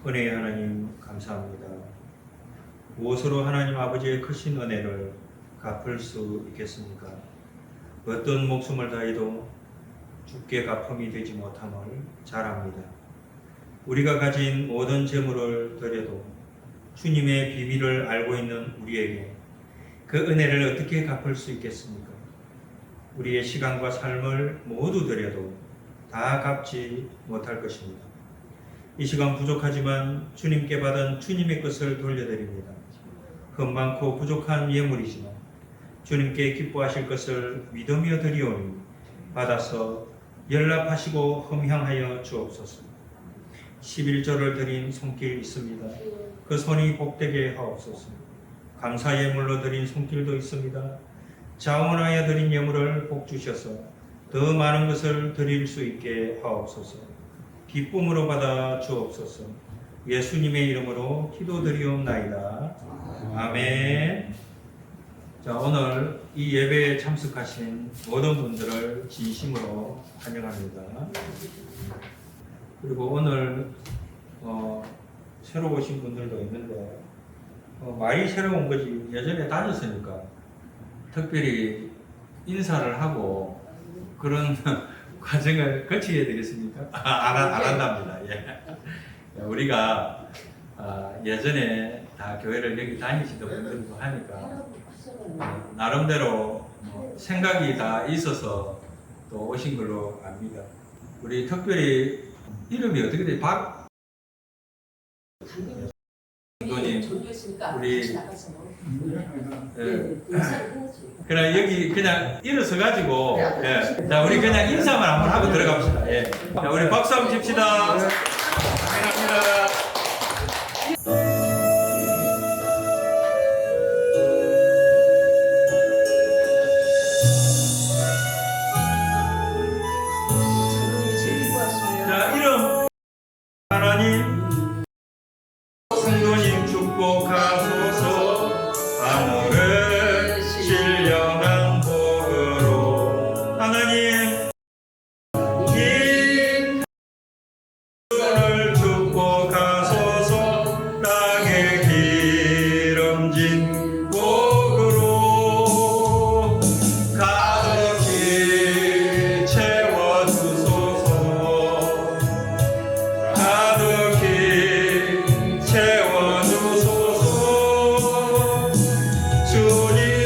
은혜의 하나님 감사합니다. 무엇으로 하나님 아버지의 크신 은혜를 갚을 수 있겠습니까? 어떤 목숨을 다해도 주께 갚음이 되지 못함을 잘 압니다. 우리가 가진 모든 재물을 드려도 주님의 비밀을 알고 있는 우리에게 그 은혜를 어떻게 갚을 수 있겠습니까? 우리의 시간과 삶을 모두 드려도 다 갚지 못할 것입니다. 이 시간 부족하지만 주님께 받은 주님의 것을 돌려드립니다. 흠많고 부족한 예물이지만 주님께 기뻐하실 것을 믿으며 드리오니 받아서 연락하시고 흠향하여 주옵소서. 11조를 드린 손길 있습니다. 그 손이 복되게 하옵소서. 감사 예물로 드린 손길도 있습니다. 자원하여 드린 예물을 복 주셔서 더 많은 것을 드릴 수 있게 하옵소서. 기쁨으로 받아 주옵소서. 예수님의 이름으로 기도드리옵나이다. 아멘. 자, 오늘 이 예배에 참석하신 모든 분들을 진심으로 환영합니다. 그리고 오늘 새로 오신 분들도 있는데 말이 새로 온 거지 예전에 다녔으니까 특별히 인사를 하고 그런 과정을 거치게 되겠습니까? 안 한답니다. 예. 우리가 예전에 다 교회를 여기 다니시던 분들도 하니까 나름대로 생각이 다 있어서 또 오신 걸로 압니다. 우리 특별히 이름이 어떻게 돼요? 감독님, 우리 그냥 여기 그냥 일어서 가지고 예. 자 우리 그냥 인사만 한번 하고 들어갑시다. 예. 자 우리 박수 한번 칩시다. 감사합니다. 자 이름 하나님 성도님 축복하소서. 하늘을 신령한 복으로 하나님 이 하늘을 축복하소서. 땅에 기름진 복으로 가득히 채워주소서. 가득히 채워주소서. 주님의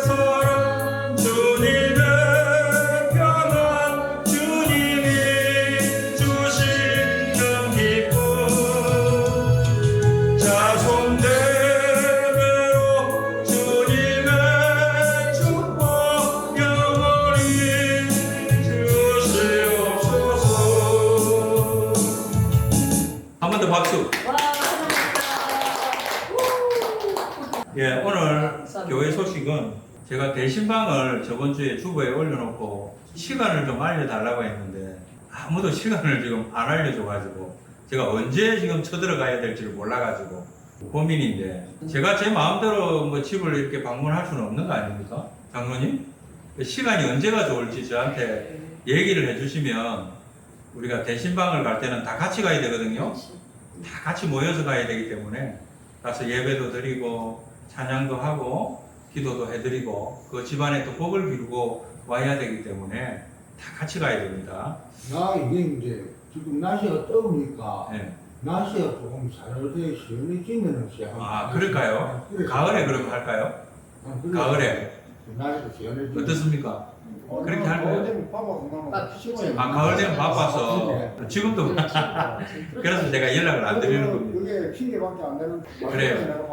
사랑, 주님의 평안, 주님이 주시는 기쁨, 자손대대로 주님의 축복 영원히 주시옵소서. 한 번 더 박수. 예, 오늘 교회 소식은 제가 대신방을 저번 주에 주보에 올려놓고 시간을 좀 알려달라고 했는데 아무도 시간을 지금 안 알려줘가지고 제가 언제 지금 쳐들어가야 될지를 몰라가지고 고민인데 제가 제 마음대로 뭐 집을 이렇게 방문할 수는 없는 거 아닙니까? 장로님? 시간이 언제가 좋을지 저한테 얘기를 해주시면 우리가 대신방을 갈 때는 다 같이 가야 되거든요. 다 같이 모여서 가야 되기 때문에 가서 예배도 드리고 찬양도 하고 기도도 해드리고 그 집안에 또 복을 비우고 와야 되기 때문에 다 같이 가야 됩니다. 이게 이제 지금 날씨가 더우니까 네. 날씨가 조금 살살하게 시원해지면은 아 그럴까요? 가을에 그럼 할까요? 가을에 날씨가 시원해지면 어떻습니까? 그렇게 할까요? 가을 되면 바빠서 지금도 그래서 제가 연락을 안 드리는 겁니다. 그게 핑계밖에 안 되는. 그래요.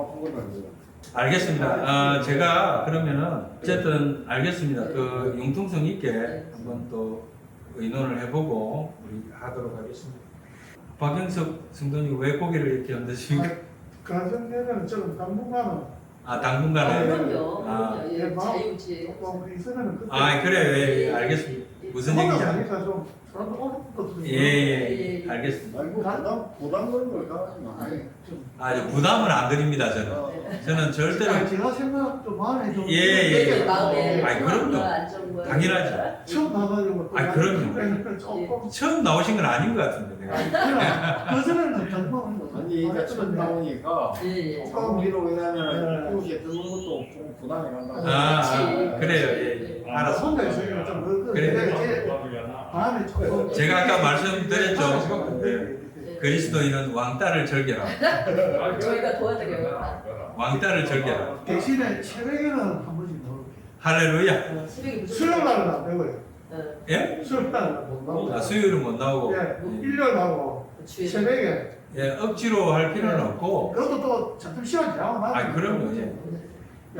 알겠습니다. 제가 그러면은 어쨌든 알겠습니다. 그 융통성 있게 한번 또 의논을 해보고 우리 하도록 하겠습니다. 박영석 성도님 왜 고개를 이렇게 흔드십니까? 가정내는 좀 당분간은. 당분간에. 그럼요. 아. 예, 자유지. 조금 있으면은. 그래 알겠습니다. 무슨 얘기인지 알겠습니다. 좀 저도 어렵거든요. 예, 알겠습니다. 아니 뭐 부담 그런 걸 가지 마. 아니, 좀. 부담은 안 드립니다, 저는. 저는 절대로. 제가 생각도 마음에 좀. 예. 마음에 아니, 그럼요. 안 좋은 거. 당연하죠. 처음 나가지고. 아니, 그럼요. 조금. 처음 나오신 건 아닌 것 같은데, 내가. 그전에는 전망은 거. 아니 그러니까 처음 나오니까 예. 조금 뒤로 네. 왜냐면 이렇게 뜨는 것도 좀 부담이 간다고. 그래요. 예, 예. 알았어. 혼자 있으니까 좀 그래. 마음이 조금. 제가 아까 말씀드렸죠. 그리스도인은 왕따를 즐겨라. 저희가 도와드려요. 왕따를 즐겨라. 대신에 새벽에는 한 번씩 넣을게요. 할렐루야. 수령이 무슨 수요일 날은 안 되고요. 예? 수요일 날은 못 나오고. 수요일은 못 나오고. 예, 일요일 나오고 주에 새벽에. 예, 억지로 할 필요는 없고. 그것도 또 잠깐 시간 지나고 나서. 그럼요. 예.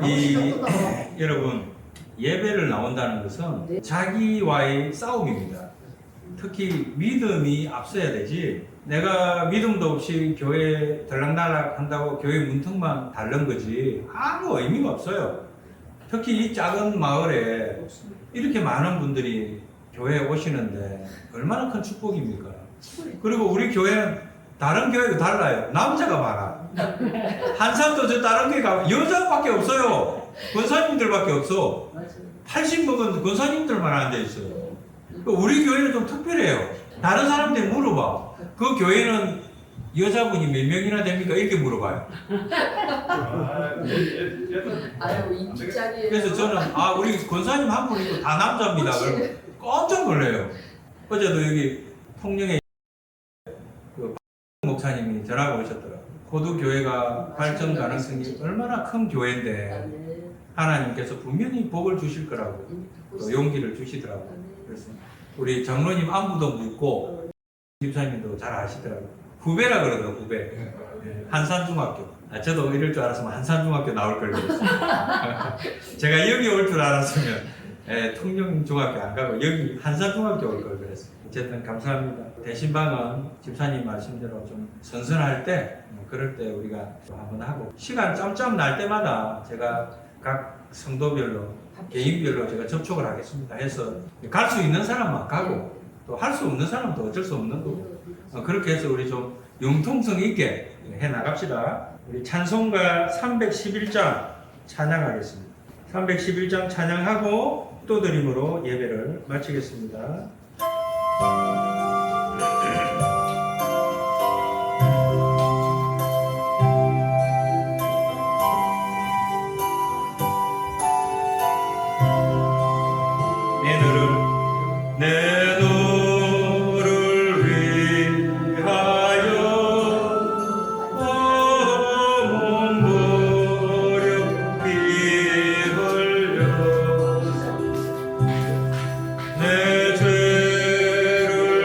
이 이- 끝나고. 여러분, 예배를 나온다는 것은 자기와의 싸움입니다. 특히 믿음이 앞서야 되지. 내가 믿음도 없이 교회 들락날락 한다고 교회 문턱만 달는 거지 아무 의미가 없어요. 특히 이 작은 마을에 이렇게 많은 분들이 교회에 오시는데 얼마나 큰 축복입니까? 그리고 우리 교회는 다른 교회가 달라요. 남자가 많아. 한산도 저 다른 교회 가면 여자밖에 없어요. 권사님들밖에 없어. 80 먹은 권사님들만 앉아 있어요. 우리 교회는 좀 특별해요. 다른 사람들이 물어봐. 그 교회는 여자분이 몇 명이나 됩니까? 이렇게 물어봐요. 아유 인기짝이에요. 그래서 저는 우리 권사님 한 분이고 다 남자입니다. 그러면 깜짝 놀래요. 어제도 여기 통영에 그 목사님이 전화가 오셨더라고요. 호두 교회가 발전 가능성이 얼마나 큰 교회인데 하나님께서 분명히 복을 주실 거라고 또 용기를 주시더라고요. 그래서 우리 장로님 안부도 묻고 집사님도 잘 아시더라고요. 후배라 그러더라고요. 후배. 네, 한산중학교. 저도 이럴 줄 알았으면 한산중학교 나올 걸 그랬어요. 제가 여기 올 줄 알았으면 통영중학교 안 가고 여기 한산중학교 올 걸 그랬어요. 어쨌든 감사합니다. 대신방은 집사님 말씀대로 좀 선선할 때 그럴 때 우리가 한번 하고 시간 짬짬 날 때마다 제가 각 성도별로 개인별로 제가 접촉을 하겠습니다. 해서 갈 수 있는 사람만 가고 또 할 수 없는 사람도 어쩔 수 없는 거고 그렇게 해서 우리 좀 융통성 있게 해 나갑시다. 우리 찬송가 311장 찬양하겠습니다. 311장 찬양하고 또 드림으로 예배를 마치겠습니다. 내 너를 위하여 몸부려 피 흘려 내 죄를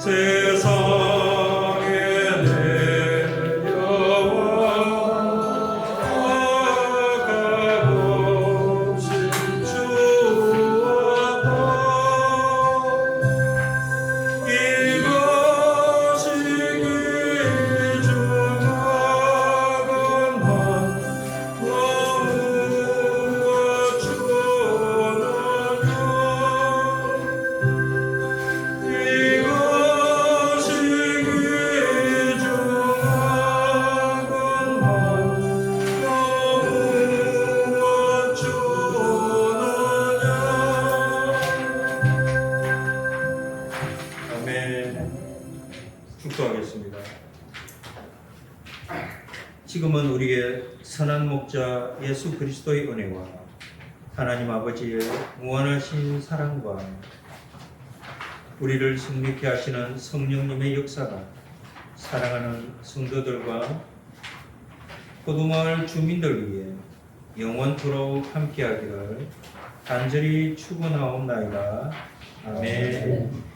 세상에 내려와 값없이 주었다. 이것이 귀중한 것만 너무나 주느냐. 이것이 귀중한 것만 너무나 주느냐. 아멘. 축도하겠습니다. 지금은 우리의 선한 목자 예수 그리스도의 은혜와 하나님 아버지의 무한하신 사랑과 우리를 승리케 하시는 성령님의 역사가 사랑하는 성도들과 포도마을 주민들 위해 영원토록 함께하기를 간절히 축원하옵나이다. 아멘.